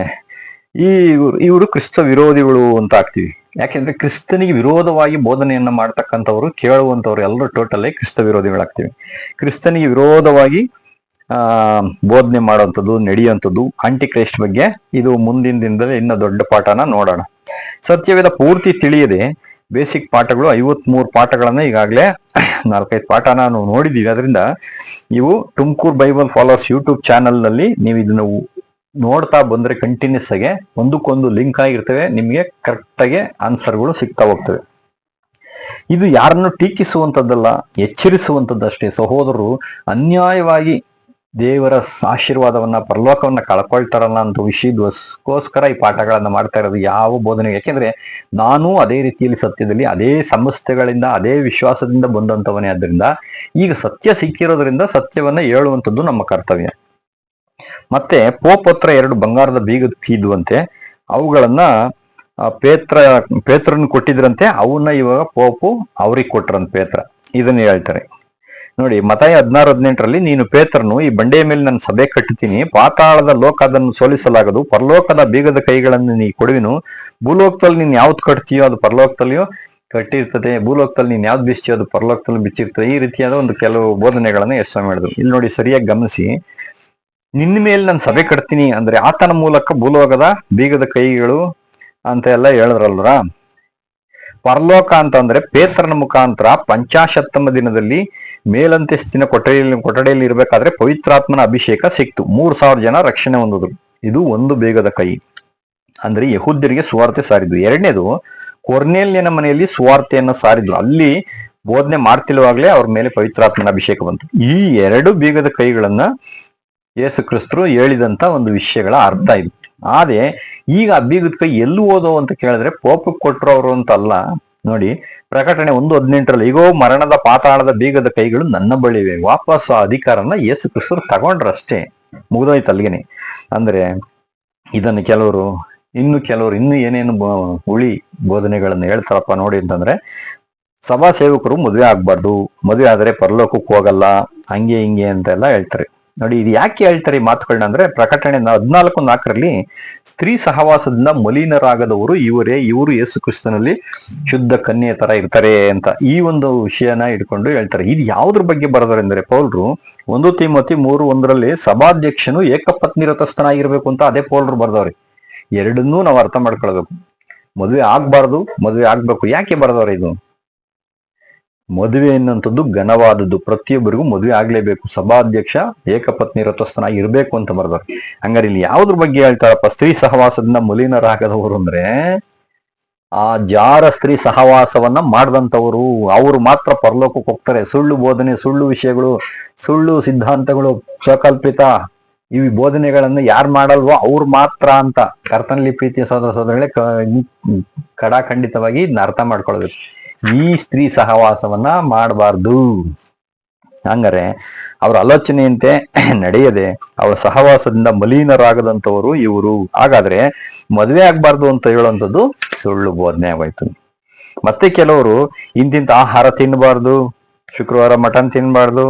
ಇವರು ಕ್ರಿಸ್ತ ವಿರೋಧಿಗಳು ಅಂತ ಆಗ್ತೀವಿ. ಯಾಕೆಂದ್ರೆ ಕ್ರಿಸ್ತನಿಗೆ ವಿರೋಧವಾಗಿ ಬೋಧನೆಯನ್ನ ಮಾಡ್ತಕ್ಕಂಥವ್ರು, ಕೇಳುವಂಥವ್ರು ಎಲ್ಲರೂ ಟೋಟಲ್ ಕ್ರಿಸ್ತ ವಿರೋಧಿಗಳಾಗ್ತೀವಿ. ಕ್ರಿಸ್ತನಿಗೆ ವಿರೋಧವಾಗಿ ಬೋಧನೆ ಮಾಡುವಂಥದ್ದು, ನಡೆಯುವಂಥದ್ದು ಆಂಟಿ ಕ್ರೈಸ್ಟ್ ಬಗ್ಗೆ. ಇದು ಮುಂದಿನ ದಿನದಲ್ಲಿ ಇನ್ನ ದೊಡ್ಡ ಪಾಠನ ನೋಡೋಣ. ಸತ್ಯವೇದ ಪೂರ್ತಿ ತಿಳಿಯದೆ ಬೇಸಿಕ್ ಪಾಠಗಳು 53 ಪಾಠಗಳನ್ನ ಈಗಾಗಲೇ 4-5 ಪಾಠ ನಾವು ನೋಡಿದೀವಿ. ಅದರಿಂದ ಇವು Tumakuru Bible followers YouTube channel ನಲ್ಲಿ ನೀವು ಇದನ್ನ ನೋಡ್ತಾ ಬಂದ್ರೆ ಕಂಟಿನ್ಯೂಸ್ ಆಗಿ ಒಂದಕ್ಕೊಂದು ಲಿಂಕ್ ಆಗಿರ್ತವೆ, ನಿಮ್ಗೆ ಕರೆಕ್ಟ್ ಆಗಿ ಆನ್ಸರ್ಗಳು ಸಿಗ್ತಾ ಹೋಗ್ತವೆ. ಇದು ಯಾರನ್ನು ಟೀಕಿಸುವಂಥದ್ದಲ್ಲ, ಎಚ್ಚರಿಸುವಂಥದ್ದಷ್ಟೇ. ಸಹೋದರರು ಅನ್ಯಾಯವಾಗಿ ದೇವರ ಆಶೀರ್ವಾದವನ್ನ, ಪರಲೋಕವನ್ನ ಕಳ್ಕೊಳ್ತಾರಲ್ಲ ಅಂತ ವಿಷಯದಗೋಸ್ಕರ ಈ ಪಾಠಗಳನ್ನ ಮಾಡ್ತಾ ಇರೋದು. ಯಾವ ಬೋಧನೆ, ಯಾಕೆಂದ್ರೆ ನಾನು ಅದೇ ರೀತಿಯಲ್ಲಿ ಸತ್ಯದಲ್ಲಿ ಅದೇ ಸಂಸ್ಥೆಗಳಿಂದ ಅದೇ ವಿಶ್ವಾಸದಿಂದ ಬಂದಂತವನೇ. ಆದ್ರಿಂದ ಈಗ ಸತ್ಯ ಸಿಕ್ಕಿರೋದ್ರಿಂದ ಸತ್ಯವನ್ನ ಹೇಳುವಂಥದ್ದು ನಮ್ಮ ಕರ್ತವ್ಯ. ಮತ್ತೆ ಪೋಪತ್ರ 2 ಬಂಗಾರದ ಬೀಗದ ಕೀದುವಂತೆ ಅವುಗಳನ್ನ ಪೇತ್ರನ್ ಕೊಟ್ಟಿದ್ರಂತೆ, ಅವನ್ನ ಇವಾಗ ಪೋಪು ಅವ್ರಿಗೆ ಕೊಟ್ರಂತ ಪೇತ್ರ. ಇದನ್ನ ಹೇಳ್ತಾರೆ ನೋಡಿ, ಮತ್ತಾಯ 16:18 ನೀನು ಪೇತ್ರನು, ಈ ಬಂಡೆಯ ಮೇಲೆ ನನ್ನ ಸಭೆ ಕಟ್ಟುತ್ತೀನಿ, ಪಾತಾಳದ ಲೋಕ ಅದನ್ನು ಸೋಲಿಸಲಾಗದು, ಪರಲೋಕದ ಬೀಗದ ಕೈಗಳನ್ನು ನೀ ಕೊಡುವಿನು. ಭೂಲೋಕದಲ್ಲಿ ನೀನ್ ಯಾವ್ದು ಕಟ್ತೀಯೋ ಅದು ಪರಲೋಕದಲ್ಲಿಯೂ ಕಟ್ಟಿರ್ತದೆ, ಭೂಲೋಕದಲ್ಲಿ ನೀನ್ ಯಾವ್ದು ಬಿಚ್ಚಿಯೋ ಅದು ಪರಲೋಕದಲ್ಲಿ ಬಿಚ್ಚಿರ್ತದೆ. ಈ ರೀತಿಯಾದ ಒಂದು ಕೆಲವು ಬೋಧನೆಗಳನ್ನ ಯೇಸು ಮಾಡಿದ್ರು. ಇಲ್ಲಿ ನೋಡಿ, ಸರಿಯಾಗಿ ಗಮನಿಸಿ. ನಿನ್ನ ಮೇಲೆ ನಾನು ಸಭೆ ಕಟ್ತೀನಿ ಅಂದ್ರೆ ಆತನ ಮೂಲಕ ಭೂಲೋಕದ ಬೀಗದ ಕೈಗಳು ಅಂತ ಎಲ್ಲ ಹೇಳಿದ್ರಲ್ರ. ಪರಲೋಕ ಅಂತಂದ್ರೆ ಪೇತ್ರನ ಮುಖಾಂತರ 50ಮ ದಿನದಲ್ಲಿ ಮೇಲಂತಸ್ತಿನ ಕೊಠಡಿಯಲ್ಲಿ ಇರ್ಬೇಕಾದ್ರೆ ಪವಿತ್ರಾತ್ಮನ ಅಭಿಷೇಕ ಸಿಕ್ತು. 3000 ಜನ ರಕ್ಷಣೆ ಹೊಂದಿದ್ರು. ಇದು ಒಂದು ಬೇಗದ ಕೈ ಅಂದ್ರೆ ಯಹೂದ್ಯರಿಗೆ ಸುವಾರ್ತೆ ಸಾರಿದ್ದು. ಎರಡನೇದು, ಕೊರ್ನೇಲ್ಯನ ಮನೆಯಲ್ಲಿ ಸುವಾರ್ತೆಯನ್ನ ಸಾರಿದ್ರು. ಅಲ್ಲಿ ಬೋಧನೆ ಮಾಡ್ತಿರುವಾಗ್ಲೇ ಅವ್ರ ಮೇಲೆ ಪವಿತ್ರಾತ್ಮನ ಅಭಿಷೇಕ ಬಂತು. ಈ 2 ಬೀಗದ ಕೈಗಳನ್ನ ಯೇಸು ಕ್ರಿಸ್ತರು ಹೇಳಿದಂತ ಒಂದು ವಿಷಯಗಳ ಅರ್ಥ ಇದು. ಆದ್ರೆ ಈಗ ಆ ಬೀಗದ ಕೈ ಎಲ್ಲಿ ಓದೋ ಅಂತ ಕೇಳಿದ್ರೆ ಪೋಪಕ್ಕೆ ಕೊಟ್ರು ಅವರು ಅಂತ ಅಲ್ಲ. ನೋಡಿ, ಪ್ರಕಟಣೆ 1:18 ಈಗೋ ಮರಣದ ಪಾತಾಳದ ಬೀಗದ ಕೈಗಳು ನನ್ನ ಬಳಿವೆ. ವಾಪಸ್ ಆ ಅಧಿಕಾರನ ಯೇಸು ಕ್ರಿಸ್ತರು ತಗೊಂಡ್ರಷ್ಟೇ, ಮುಗಿದೋಯ್ತು ಅಲ್ಲಿಗೆನೆ. ಅಂದ್ರೆ ಇದನ್ನು ಕೆಲವರು ಇನ್ನು ಏನೇನು ಹುಳಿ ಬೋಧನೆಗಳನ್ನ ಹೇಳ್ತಾರಪ್ಪ ನೋಡಿ ಅಂತಂದ್ರೆ, ಸಭಾ ಸೇವಕರು ಮದುವೆ ಆಗ್ಬಾರ್ದು, ಮದುವೆ ಆದ್ರೆ ಪರಲೋಕಕ್ಕೆ ಹೋಗಲ್ಲ, ಹಂಗೆ ಹಿಂಗೆ ಅಂತೆಲ್ಲ ಹೇಳ್ತಾರೆ. ನೋಡಿ, ಇದು ಯಾಕೆ ಹೇಳ್ತಾರೆ ಈ ಮಾತುಗಳನ್ನ ಅಂದ್ರೆ, ಪ್ರಕಟಣೆ 14:4 ಸ್ತ್ರೀ ಸಹವಾಸದಿಂದ ಮಲಿನರಾಗದವರು ಇವರು ಯೇಸು ಕ್ರಿಸ್ತನಲ್ಲಿ ಶುದ್ಧ ಕನ್ಯೆ ತರ ಇರ್ತಾರೆ ಅಂತ ಈ ಒಂದು ವಿಷಯನ ಇಟ್ಕೊಂಡು ಹೇಳ್ತಾರೆ. ಇದು ಯಾವ್ದ್ರ ಬಗ್ಗೆ ಬರೆದಾರೆ ಅಂದ್ರೆ, ಪೌಲ್ರು 1 ತಿಮೋಥಿ 3:1 ಸಭಾಧ್ಯಕ್ಷನು ಏಕಪತ್ನಿ ರಥಸ್ಥನಾಗಿರ್ಬೇಕು ಅಂತ ಅದೇ ಪೌಲ್ರು ಬರ್ದವ್ರೆ. ಎರಡನ್ನೂ ನಾವು ಅರ್ಥ ಮಾಡ್ಕೊಳ್ಬೇಕು. ಮದುವೆ ಆಗ್ಬಾರ್ದು, ಮದುವೆ ಆಗ್ಬೇಕು. ಯಾಕೆ ಬರ್ದವ್ರೆ ಇದು? ಮದುವೆ ಎನ್ನುವಂಥದ್ದು ಘನವಾದದ್ದು, ಪ್ರತಿಯೊಬ್ಬರಿಗೂ ಮದುವೆ ಆಗ್ಲೇಬೇಕು. ಸಭಾಧ್ಯಕ್ಷ ಏಕಪತ್ನಿ ರಥಸ್ಥನಾಗಿ ಇರ್ಬೇಕು ಅಂತ ಬರ್ದವ್ರು. ಹಂಗಾರೆ ಇಲ್ಲಿ ಯಾವ್ದ್ರ ಬಗ್ಗೆ ಹೇಳ್ತಾರಪ್ಪ? ಸ್ತ್ರೀ ಸಹವಾಸದಿಂದ ಮಲಿನರಾಗದವರು ಅಂದ್ರೆ ಆ ಜಾರ ಸ್ತ್ರೀ ಸಹವಾಸವನ್ನ ಮಾಡ್ದಂಥವ್ರು, ಅವರು ಮಾತ್ರ ಪರಲೋಕಕ್ಕೆ ಹೋಗ್ತಾರೆ. ಸುಳ್ಳು ಬೋಧನೆ, ಸುಳ್ಳು ವಿಷಯಗಳು, ಸುಳ್ಳು ಸಿದ್ಧಾಂತಗಳು, ಸ್ವಕಲ್ಪಿತ ಈ ಬೋಧನೆಗಳನ್ನ ಯಾರು ಮಾಡಲ್ವೋ ಅವ್ರು ಮಾತ್ರ ಅಂತ ಕರ್ತನಲ್ಲಿ ಪ್ರೀತಿಯ ಸೋದರಗಳೇ ಖಂಡಿತವಾಗಿ ಇದನ್ನ ಅರ್ಥ ಮಾಡ್ಕೊಳ್ಬೇಕು. ಈ ಸ್ತ್ರೀ ಸಹವಾಸವನ್ನ ಮಾಡಬಾರ್ದು. ಹಂಗಾರೆ ಅವ್ರ ಆಲೋಚನೆಯಂತೆ ನಡೆಯದೆ ಅವರ ಸಹವಾಸದಿಂದ ಮಲಿನರಾಗದಂಥವರು ಇವರು. ಹಾಗಾದ್ರೆ ಮದುವೆ ಆಗ್ಬಾರ್ದು ಅಂತ ಹೇಳುವಂಥದ್ದು ಸುಳ್ಳು ಬೋಧನೆ ಆಗೋಯ್ತು. ಮತ್ತೆ ಕೆಲವರು ಇಂತಿಂತ ಆಹಾರ ತಿನ್ನಬಾರ್ದು, ಶುಕ್ರವಾರ ಮಟನ್ ತಿನ್ಬಾರ್ದು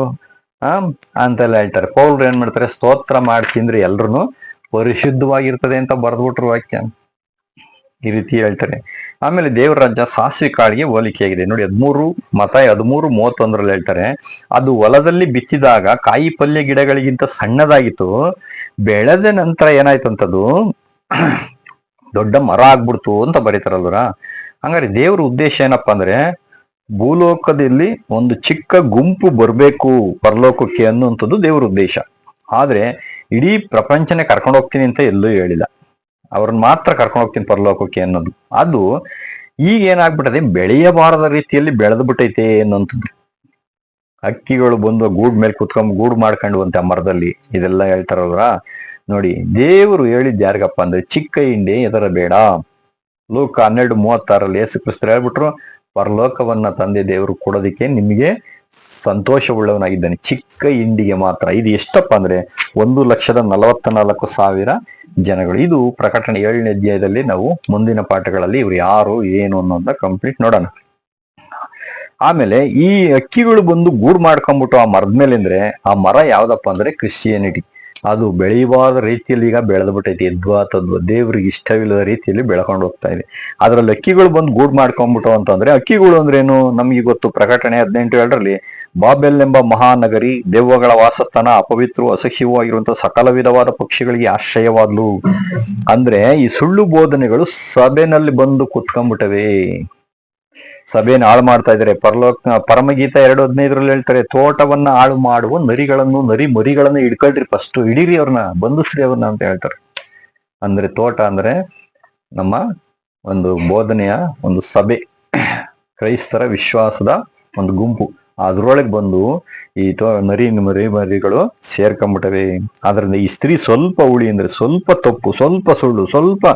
ಅಂತೆಲ್ಲ ಹೇಳ್ತಾರೆ. ಪೌಲ್ರು ಏನ್ ಮಾಡ್ತಾರೆ? ಸ್ತೋತ್ರ ಮಾಡಿ ತಿಂದ್ರೆ ಎಲ್ರು ಪರಿಶುದ್ಧವಾಗಿರ್ತದೆ ಅಂತ ಬರ್ದ್ಬಿಟ್ರು ವಾಕ್ಯ. ಈ ರೀತಿ ಹೇಳ್ತಾರೆ. ಆಮೇಲೆ ದೇವರ ರಾಜ್ಯ ಸಾಸಿವೆ ಕಾಳಿಗೆ ಹೋಲಿಕೆಯಾಗಿದೆ. ನೋಡಿ, ಮತ್ತಾಯ 13:31 ಹೇಳ್ತಾರೆ, ಅದು ಹೊಲದಲ್ಲಿ ಬಿತ್ತಿದಾಗ ಕಾಯಿ ಪಲ್ಯ ಗಿಡಗಳಿಗಿಂತ ಸಣ್ಣದಾಗಿತ್ತು, ಬೆಳೆದ ನಂತರ ಏನಾಯ್ತು ಅಂತದ್ದು ದೊಡ್ಡ ಮರ ಆಗ್ಬಿಡ್ತು ಅಂತ ಬರೀತಾರಲ್ವರ. ಹಂಗಾರೆ ದೇವ್ರ ಉದ್ದೇಶ ಏನಪ್ಪಾ ಅಂದ್ರೆ, ಭೂಲೋಕದಲ್ಲಿ ಒಂದು ಚಿಕ್ಕ ಗುಂಪು ಬರ್ಬೇಕು ಪರಲೋಕಕ್ಕೆ ಅನ್ನುವಂಥದ್ದು ದೇವ್ರ ಉದ್ದೇಶ. ಆದ್ರೆ ಇಡೀ ಪ್ರಪಂಚನೇ ಕರ್ಕೊಂಡು ಹೋಗ್ತೀನಿ ಅಂತ ಎಲ್ಲೂ ಹೇಳಿಲ್ಲ. ಅವ್ರನ್ನ ಮಾತ್ರ ಕರ್ಕೊಂಡು ಹೋಗ್ತೀನಿ ಪರಲೋಕಕ್ಕೆ ಅನ್ನೋದು. ಅದು ಈಗ ಏನಾಗ್ಬಿಟ್ಟದೆ, ಬೆಳೆಯಬಾರದ ರೀತಿಯಲ್ಲಿ ಬೆಳೆದು ಬಿಟ್ಟೈತೆ ಅನ್ನೋಂಥದ್ದು. ಹಕ್ಕಿಗಳು ಬಂದು ಗೂಡ್ ಮೇಲೆ ಕುತ್ಕೊಂಡ್ ಗೂಡು ಮಾಡ್ಕೊಂಡುವಂತೆ ಆ ಮರದಲ್ಲಿ, ಇದೆಲ್ಲ ಹೇಳ್ತಾರಲ್ರ. ನೋಡಿ, ದೇವರು ಹೇಳಿದ್ ಯಾರಿಗಪ್ಪ ಅಂದ್ರೆ, ಚಿಕ್ಕ ಹಿಂಡಿ ಎದರ ಬೇಡ. ಲೋಕ 12:36 ಯೇಸು ಕ್ರಿಸ್ತರು ಹೇಳ್ಬಿಟ್ರು, ಪರಲೋಕವನ್ನ ತಂದೆ ದೇವರು ಕೊಡೋದಿಕ್ಕೆ ನಿಮಗೆ ಸಂತೋಷವುಳ್ಳವನಾಗಿದ್ದಾನೆ, ಚಿಕ್ಕ ಹಿಂಡಿಗೆ ಮಾತ್ರ. ಇದು ಎಷ್ಟಪ್ಪ ಅಂದ್ರೆ 1,44,000 ಜನಗಳು. ಇದು ಪ್ರಕಟಣೆ 7ನೇ ಅಧ್ಯಾಯದಲ್ಲಿ ನಾವು ಮುಂದಿನ ಪಾಠಗಳಲ್ಲಿ ಇವ್ರು ಯಾರು ಏನು ಅನ್ನೋದನ್ನ ಕಂಪ್ಲೀಟ್ ನೋಡೋಣ. ಆಮೇಲೆ ಈ ಹಕ್ಕಿಗಳು ಬಂದು ಗೂಡು ಮಾಡ್ಕೊಂಡ್ಬಿಟ್ಟು ಆ ಮರದ ಮೇಲೆ ಅಂದ್ರೆ, ಆ ಮರ ಯಾವ್ದಪ್ಪ ಅಂದ್ರೆ ಕ್ರಿಶ್ಚಿಯಾನಿಟಿ. ಅದು ಬೆಳೆಯಬಾರದ ರೀತಿಯಲ್ಲಿ ಈಗ ಬೆಳೆದು ಬಿಟ್ಟೈತಿ. ತದ್ವ ದೇವ್ರಿಗೆ ಇಷ್ಟವಿಲ್ಲದ ರೀತಿಯಲ್ಲಿ ಬೆಳ್ಕೊಂಡು ಹೋಗ್ತಾ ಇದೆ. ಅದ್ರಲ್ಲಿ ಹಕ್ಕಿಗಳು ಬಂದು ಗೂಡು ಮಾಡ್ಕೊಂಡ್ಬಿಟ್ಟು ಅಂತಂದ್ರೆ, ಹಕ್ಕಿಗಳು ಅಂದ್ರೆ ಏನು ನಮ್ಗೆ ಗೊತ್ತು. ಪ್ರಕಟಣೆ 18:7 ಬಾಬೆಲ್ ಎಂಬ ಮಹಾನಗರಿ ದೆವ್ವಗಳ ವಾಸಸ್ಥಾನ, ಅಪವಿತ್ರವೂ ಅಸಹ್ಯವೂ ಆಗಿರುವಂತಹ ಸಕಲ ವಿಧವಾದ ಪಕ್ಷಿಗಳಿಗೆ ಆಶ್ರಯವಾದ್ಲು. ಅಂದ್ರೆ ಈ ಸುಳ್ಳು ಬೋಧನೆಗಳು ಸಭೆನಲ್ಲಿ ಬಂದು ಕುತ್ಕೊಂಡ್ಬಿಟ್ಟವೆ, ಸಭೆಯನ್ನು ಹಾಳು ಮಾಡ್ತಾ ಇದ್ದಾರೆ. ಪರಮಗೀತ 2:15 ಹೇಳ್ತಾರೆ, ತೋಟವನ್ನ ಹಾಳು ಮಾಡುವ ನರಿ ಮರಿಗಳನ್ನ ಹಿಡ್ಕೊಳ್ರಿ, ಫಸ್ಟ್ ಹಿಡೀರಿ ಅವ್ರನ್ನ, ಬಂಧಿಸ್ರಿ ಅವ್ರನ್ನ ಅಂತ ಹೇಳ್ತಾರೆ. ಅಂದ್ರೆ ತೋಟ ಅಂದ್ರೆ ನಮ್ಮ ಒಂದು ಬೋಧನೆಯ ಒಂದು ಸಭೆ, ಕ್ರೈಸ್ತರ ವಿಶ್ವಾಸದ ಒಂದು ಗುಂಪು. ಅದ್ರೊಳಗೆ ಬಂದು ಈ ಮರಿಗಳು ಸೇರ್ಕೊಂಡ್ಬಿಟ್ಟವೆ. ಆದ್ರಿಂದ ಈ ಸ್ತ್ರೀ ಸ್ವಲ್ಪ ಉಳಿ ಅಂದ್ರೆ, ಸ್ವಲ್ಪ ತಪ್ಪು, ಸ್ವಲ್ಪ ಸುಳ್ಳು, ಸ್ವಲ್ಪ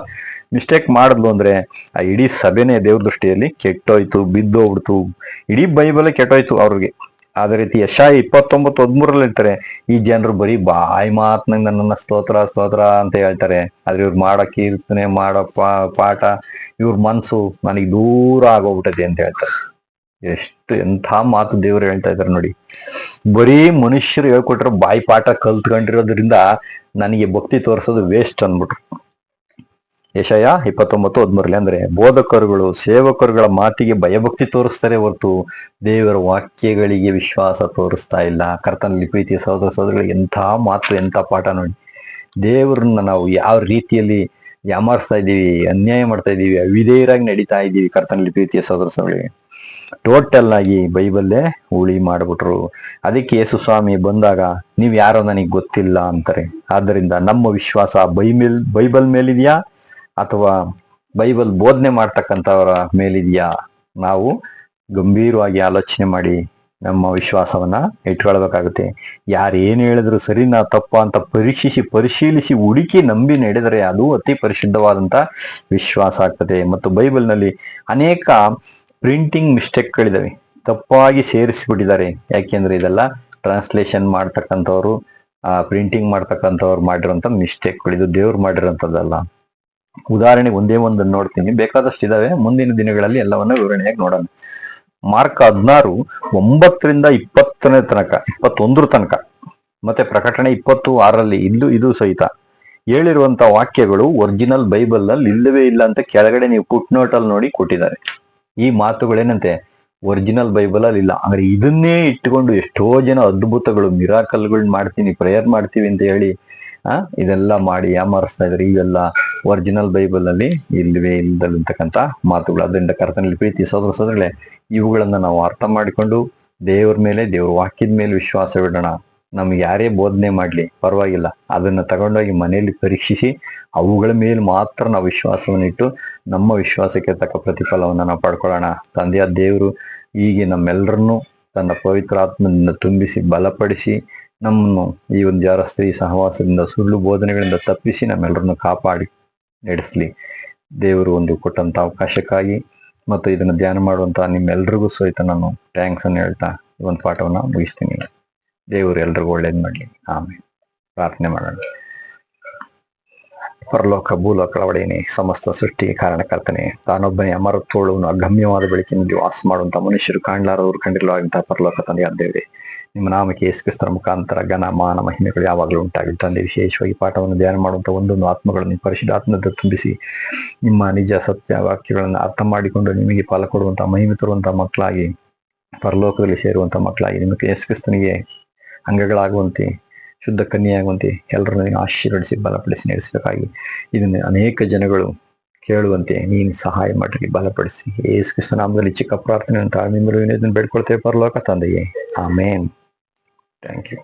ಮಿಸ್ಟೇಕ್ ಮಾಡಿದ್ಲು ಅಂದ್ರೆ ಆ ಇಡೀ ಸಭೆನೇ ದೇವ್ರ ದೃಷ್ಟಿಯಲ್ಲಿ ಕೆಟ್ಟೋಯ್ತು, ಬಿದ್ದೋಗ್ಬಿಡ್ತು. ಇಡೀ ಬೈಬಲೇ ಕೆಟ್ಟೋಯ್ತು ಅವ್ರಿಗೆ. ಅದೇ ರೀತಿ ಯೆಶಾಯ 29:13 ಹೇಳ್ತಾರೆ, ಈ ಜನರು ಬರೀ ಬಾಯಿ ಮಾತ್ನಂಗ್ ನನ್ನನ್ನ ಸ್ತೋತ್ರ ಸ್ತೋತ್ರ ಅಂತ ಹೇಳ್ತಾರೆ, ಆದ್ರೆ ಇವ್ರು ಮಾಡೋ ಕೀರ್ತನೆ, ಮಾಡೋ ಪಾಠ, ಇವ್ರ ಮನ್ಸು ನನಗೆ ದೂರ ಆಗೋಗ್ಬಿಟ್ಟದೆ ಅಂತ ಹೇಳ್ತಾರೆ. ಎಂಥ ಮಾತು ದೇವ್ರು ಹೇಳ್ತಾ ಇದಾರೆ ನೋಡಿ. ಬರೀ ಮನುಷ್ಯರು ಹೇಳ್ಕೊಟ್ರೆ ಬಾಯಿ ಪಾಠ ಕಲ್ತ್ಕೊಂಡಿರೋದ್ರಿಂದ ನನಗೆ ಭಕ್ತಿ ತೋರಿಸೋದು ವೇಸ್ಟ್ ಅನ್ಬಿಟ್ರು. ಯೆಶಾಯ 29:13 ಅಂದ್ರೆ, ಬೋಧಕರುಗಳು ಸೇವಕರುಗಳ ಮಾತಿಗೆ ಭಯಭಕ್ತಿ ತೋರಿಸ್ತಾರೆ ಹೊರತು ದೇವರ ವಾಕ್ಯಗಳಿಗೆ ವಿಶ್ವಾಸ ತೋರಿಸ್ತಾ ಇಲ್ಲ. ಕರ್ತನಲ್ಲಿ ಪ್ರೀತಿಯ ಸಹೋದರ ಸಹೋದರಿಗಳಿಗೆ ಎಂಥ ಮಾತು, ಎಂಥ ಪಾಠ ನೋಡಿ. ದೇವರನ್ನ ನಾವು ಯಾವ ರೀತಿಯಲ್ಲಿ ಯಾಮಾರಿಸ್ತಾ ಇದ್ದೀವಿ, ಅನ್ಯಾಯ ಮಾಡ್ತಾ ಇದ್ದೀವಿ, ಅವಿಧೇಯರಾಗಿ ನಡೀತಾ ಇದ್ದೀವಿ. ಕರ್ತನಲ್ಲಿ ಪ್ರೀತಿಯ ಸಹೋದರ ಸಹೋದರಿಗಳಿಗೆ ಟೋಟಲ್ ಆಗಿ ಬೈಬಲ್ಲೇ ಉಳಿ ಮಾಡ್ಬಿಟ್ರು. ಅದಕ್ಕೆ ಯೇಸು ಸ್ವಾಮಿ ಬಂದಾಗ ನೀವ್ ಯಾರೋ ನನಗೆ ಗೊತ್ತಿಲ್ಲ ಅಂತಾರೆ. ಆದ್ದರಿಂದ ನಮ್ಮ ವಿಶ್ವಾಸ ಬೈಬಲ್ ಮೇಲಿದ್ಯಾ ಅಥವಾ ಬೈಬಲ್ ಬೋಧನೆ ಮಾಡ್ತಕ್ಕಂಥವರ ಮೇಲಿದ್ಯಾ? ನಾವು ಗಂಭೀರವಾಗಿ ಆಲೋಚನೆ ಮಾಡಿ ನಮ್ಮ ವಿಶ್ವಾಸವನ್ನ ಇಟ್ಕೊಳ್ಬೇಕಾಗುತ್ತೆ. ಯಾರು ಏನು ಹೇಳಿದ್ರು ಸರಿನಾ ತಪ್ಪ ಅಂತ ಪರಿಶೀಲಿಸಿ ಹುಡುಕಿ ನಂಬಿ ನಡೆದರೆ ಅದು ಅತಿ ಪರಿಶುದ್ಧವಾದಂತ ವಿಶ್ವಾಸ ಆಗ್ತದೆ. ಮತ್ತು ಬೈಬಲ್ನಲ್ಲಿ ಅನೇಕ ಪ್ರಿಂಟಿಂಗ್ ಮಿಸ್ಟೇಕ್ಗಳಿದಾವೆ, ತಪ್ಪಾಗಿ ಸೇರಿಸಿಬಿಟ್ಟಿದ್ದಾರೆ. ಯಾಕೆಂದ್ರೆ ಇದೆಲ್ಲ ಟ್ರಾನ್ಸ್ಲೇಷನ್ ಮಾಡ್ತಕ್ಕಂಥವ್ರು, ಪ್ರಿಂಟಿಂಗ್ ಮಾಡ್ತಕ್ಕಂಥವ್ರು ಮಾಡಿರೋಂಥ ಮಿಸ್ಟೇಕ್ಗಳು, ಇದು ದೇವ್ರು ಮಾಡಿರೋಂಥದ್ದಲ್ಲ. ಉದಾಹರಣೆಗೆ ಒಂದೇ ಒಂದನ್ನು ನೋಡ್ತೀನಿ, ಬೇಕಾದಷ್ಟು ಇದಾವೆ, ಮುಂದಿನ ದಿನಗಳಲ್ಲಿ ಎಲ್ಲವನ್ನ ವಿವರಣೆಯಾಗಿ ನೋಡೋಣ. ಮಾರ್ಕ್ 16:9-20 ತನಕ, 21 ತನಕ, ಮತ್ತೆ ಪ್ರಕಟಣೆ 20:6 ಇದು ಸಹಿತ ಹೇಳಿರುವಂತ ವಾಕ್ಯಗಳು ಒರಿಜಿನಲ್ ಬೈಬಲ್ ನಲ್ಲಿ ಇಲ್ಲವೇ ಇಲ್ಲ ಅಂತ ಕೆಳಗಡೆ ನೀವು ಫುಟ್ ನೋಟ್ ಅಲ್ಲಿ ನೋಡಿ ಕೊಟ್ಟಿದ್ದಾರೆ. ಈ ಮಾತುಗಳೇನಂತೆ ಒರಿಜಿನಲ್ ಬೈಬಲ್ ಅಲ್ಲಿ ಇಲ್ಲ. ಅಂದ್ರೆ ಇದನ್ನೇ ಇಟ್ಟುಕೊಂಡು ಎಷ್ಟೋ ಜನ ಅದ್ಭುತಗಳು, ಮಿರಾಕಲ್ಗಳನ್ನ ಮಾಡ್ತೀನಿ, ಪ್ರೇಯರ್ ಮಾಡ್ತೀವಿ ಅಂತ ಹೇಳಿ ಇದೆಲ್ಲ ಮಾಡಿ ಯಾಮಾರಿಸ್ತಾ ಇದ್ದಾರೆ. ಇವೆಲ್ಲ ಒರಿಜಿನಲ್ ಬೈಬಲ್ ಅಲ್ಲಿ ಇಲ್ಲವೇ ಇಲ್ಲದಂತಕ್ಕಂಥ ಮಾತುಗಳು. ಅದರಿಂದ ಕರ್ತನಲ್ಲಿ ಪ್ರೀತಿ ಸಹೋದರ ಸಹೋದರಗಳೇ, ಇವುಗಳನ್ನ ನಾವು ಅರ್ಥ ಮಾಡಿಕೊಂಡು ದೇವ್ರ ಮೇಲೆ, ದೇವ್ರ ವಾಕ್ಯದ ಮೇಲೆ ವಿಶ್ವಾಸವಿಡೋಣ. ನಮ್ಗೆ ಯಾರೇ ಬೋಧನೆ ಮಾಡ್ಲಿ ಪರವಾಗಿಲ್ಲ, ಅದನ್ನ ತಗೊಂಡೋಗಿ ಮನೆಯಲ್ಲಿ ಪರೀಕ್ಷಿಸಿ ಅವುಗಳ ಮೇಲೆ ಮಾತ್ರ ನಾವು ವಿಶ್ವಾಸವನ್ನು ಇಟ್ಟು ನಮ್ಮ ವಿಶ್ವಾಸಕ್ಕೆ ತಕ್ಕ ಪ್ರತಿಫಲವನ್ನು ನಾವು ಪಡ್ಕೊಳ್ಳೋಣ. ತಂದೆಯ ದೇವರು ಹೀಗೆ ನಮ್ಮೆಲ್ಲರನ್ನು ತನ್ನ ಪವಿತ್ರ ಆತ್ಮದಿಂದ ತುಂಬಿಸಿ ಬಲಪಡಿಸಿ ನಮ್ಮನ್ನು ಈ ಒಂದು ಜಾರಸ್ತ್ರೀ ಸಹವಾಸದಿಂದ, ಸುಳ್ಳು ಬೋಧನೆಗಳಿಂದ ತಪ್ಪಿಸಿ ನಮ್ಮೆಲ್ಲರನ್ನು ಕಾಪಾಡಿ ನಡೆಸಲಿ. ದೇವರು ಒಂದು ಕೊಟ್ಟಂತ ಅವಕಾಶಕ್ಕಾಗಿ ಮತ್ತು ಇದನ್ನು ಧ್ಯಾನ ಮಾಡುವಂತ ನಿಮ್ಮೆಲ್ರಿಗೂ ಸಹಿತ ನಾನು ಥ್ಯಾಂಕ್ಸ್ ಅನ್ನು ಹೇಳ್ತಾ ಈ ಒಂದು ಪಾಠವನ್ನ ಮುಗಿಸ್ತೀನಿ. ದೇವರು ಎಲ್ರಿಗೂ ಒಳ್ಳೇದು ಮಾಡಲಿ. ಆಮೇಲೆ ಪ್ರಾರ್ಥನೆ ಮಾಡೋಣ. ಪರಲೋಕ ಭೂಲೋಕಗಳ ಒಡೆಯನೇ, ಸಮಸ್ತ ಸೃಷ್ಟಿಗೆ ಕಾರಣಕರ್ತನೆ, ತಾನೊಬ್ಬನೇ ಅಮರತ್ವವನ್ನು ಅಗಮ್ಯವಾದ ಬೆಳಕಿನಲ್ಲಿ ವಾಸ ಮಾಡುವಂತ ಮನುಷ್ಯರು ಕಾಣಲಾರವರು ಕಂಡಿರಲಾದಂತಹ ಪರಲೋಕ ತಂದೆ ದೇವರೇ, ನಿಮ್ಮ ನಾಮಕ್ಕೆ ಯೇಸು ಕ್ರಿಸ್ತರ ಮುಖಾಂತರ ಘನ ಮಾನ ಮಹಿಮೆಗಳು ಯಾವಾಗಲೂ ಉಂಟಾಗಲಿ ತಂದೆ. ವಿಶೇಷವಾಗಿ ಪಾಠವನ್ನು ಧ್ಯಾನ ಮಾಡುವಂಥ ಒಂದೊಂದು ಆತ್ಮಗಳನ್ನು ಪರಿಶುದ್ಧ ಆತ್ಮದಿಂದ ತುಂಬಿಸಿ ನಿಮ್ಮ ನಿಜ ಸತ್ಯ ವಾಕ್ಯಗಳನ್ನು ಅರ್ಥ ಮಾಡಿಕೊಂಡು ನಿಮಗೆ ಫಲ ಕೊಡುವಂತಹ ಮಹಿಮೆ ತರುವಂತಹ ಮಕ್ಕಳಾಗಿ, ಪರಲೋಕದಲ್ಲಿ ಸೇರುವಂಥ ಮಕ್ಕಳಾಗಿ, ನಿಮಗೆ ಯೇಸು ಕ್ರಿಸ್ತನಿಗೆ ಅಂಗಗಳಾಗುವಂತೆ, ಶುದ್ಧ ಕನ್ಯೆಯಾಗುವಂತೆ ಎಲ್ಲರನ್ನು ಆಶೀರ್ವದಿಸಿ ಬಲಪಡಿಸಿ ನಡೆಸಬೇಕಾಗಿ, ಇದನ್ನು ಅನೇಕ ಜನಗಳು ಕೇಳುವಂತೆ ನೀನು ಸಹಾಯ ಮಾಡಿ ಬಲಪಡಿಸಿ. ಯೇಸು ಕ್ರಿಸ್ತ ನಾಮದಲ್ಲಿ ಚಿಕ್ಕ ಪ್ರಾರ್ಥನೆ ತಾಳ್ಮೆಯಿಂದ ಬೇಡ್ಕೊಳ್ತೇವೆ ಪರಲೋಕ ತಂದೆಯೇ. ಆಮೇನ್. Thank you.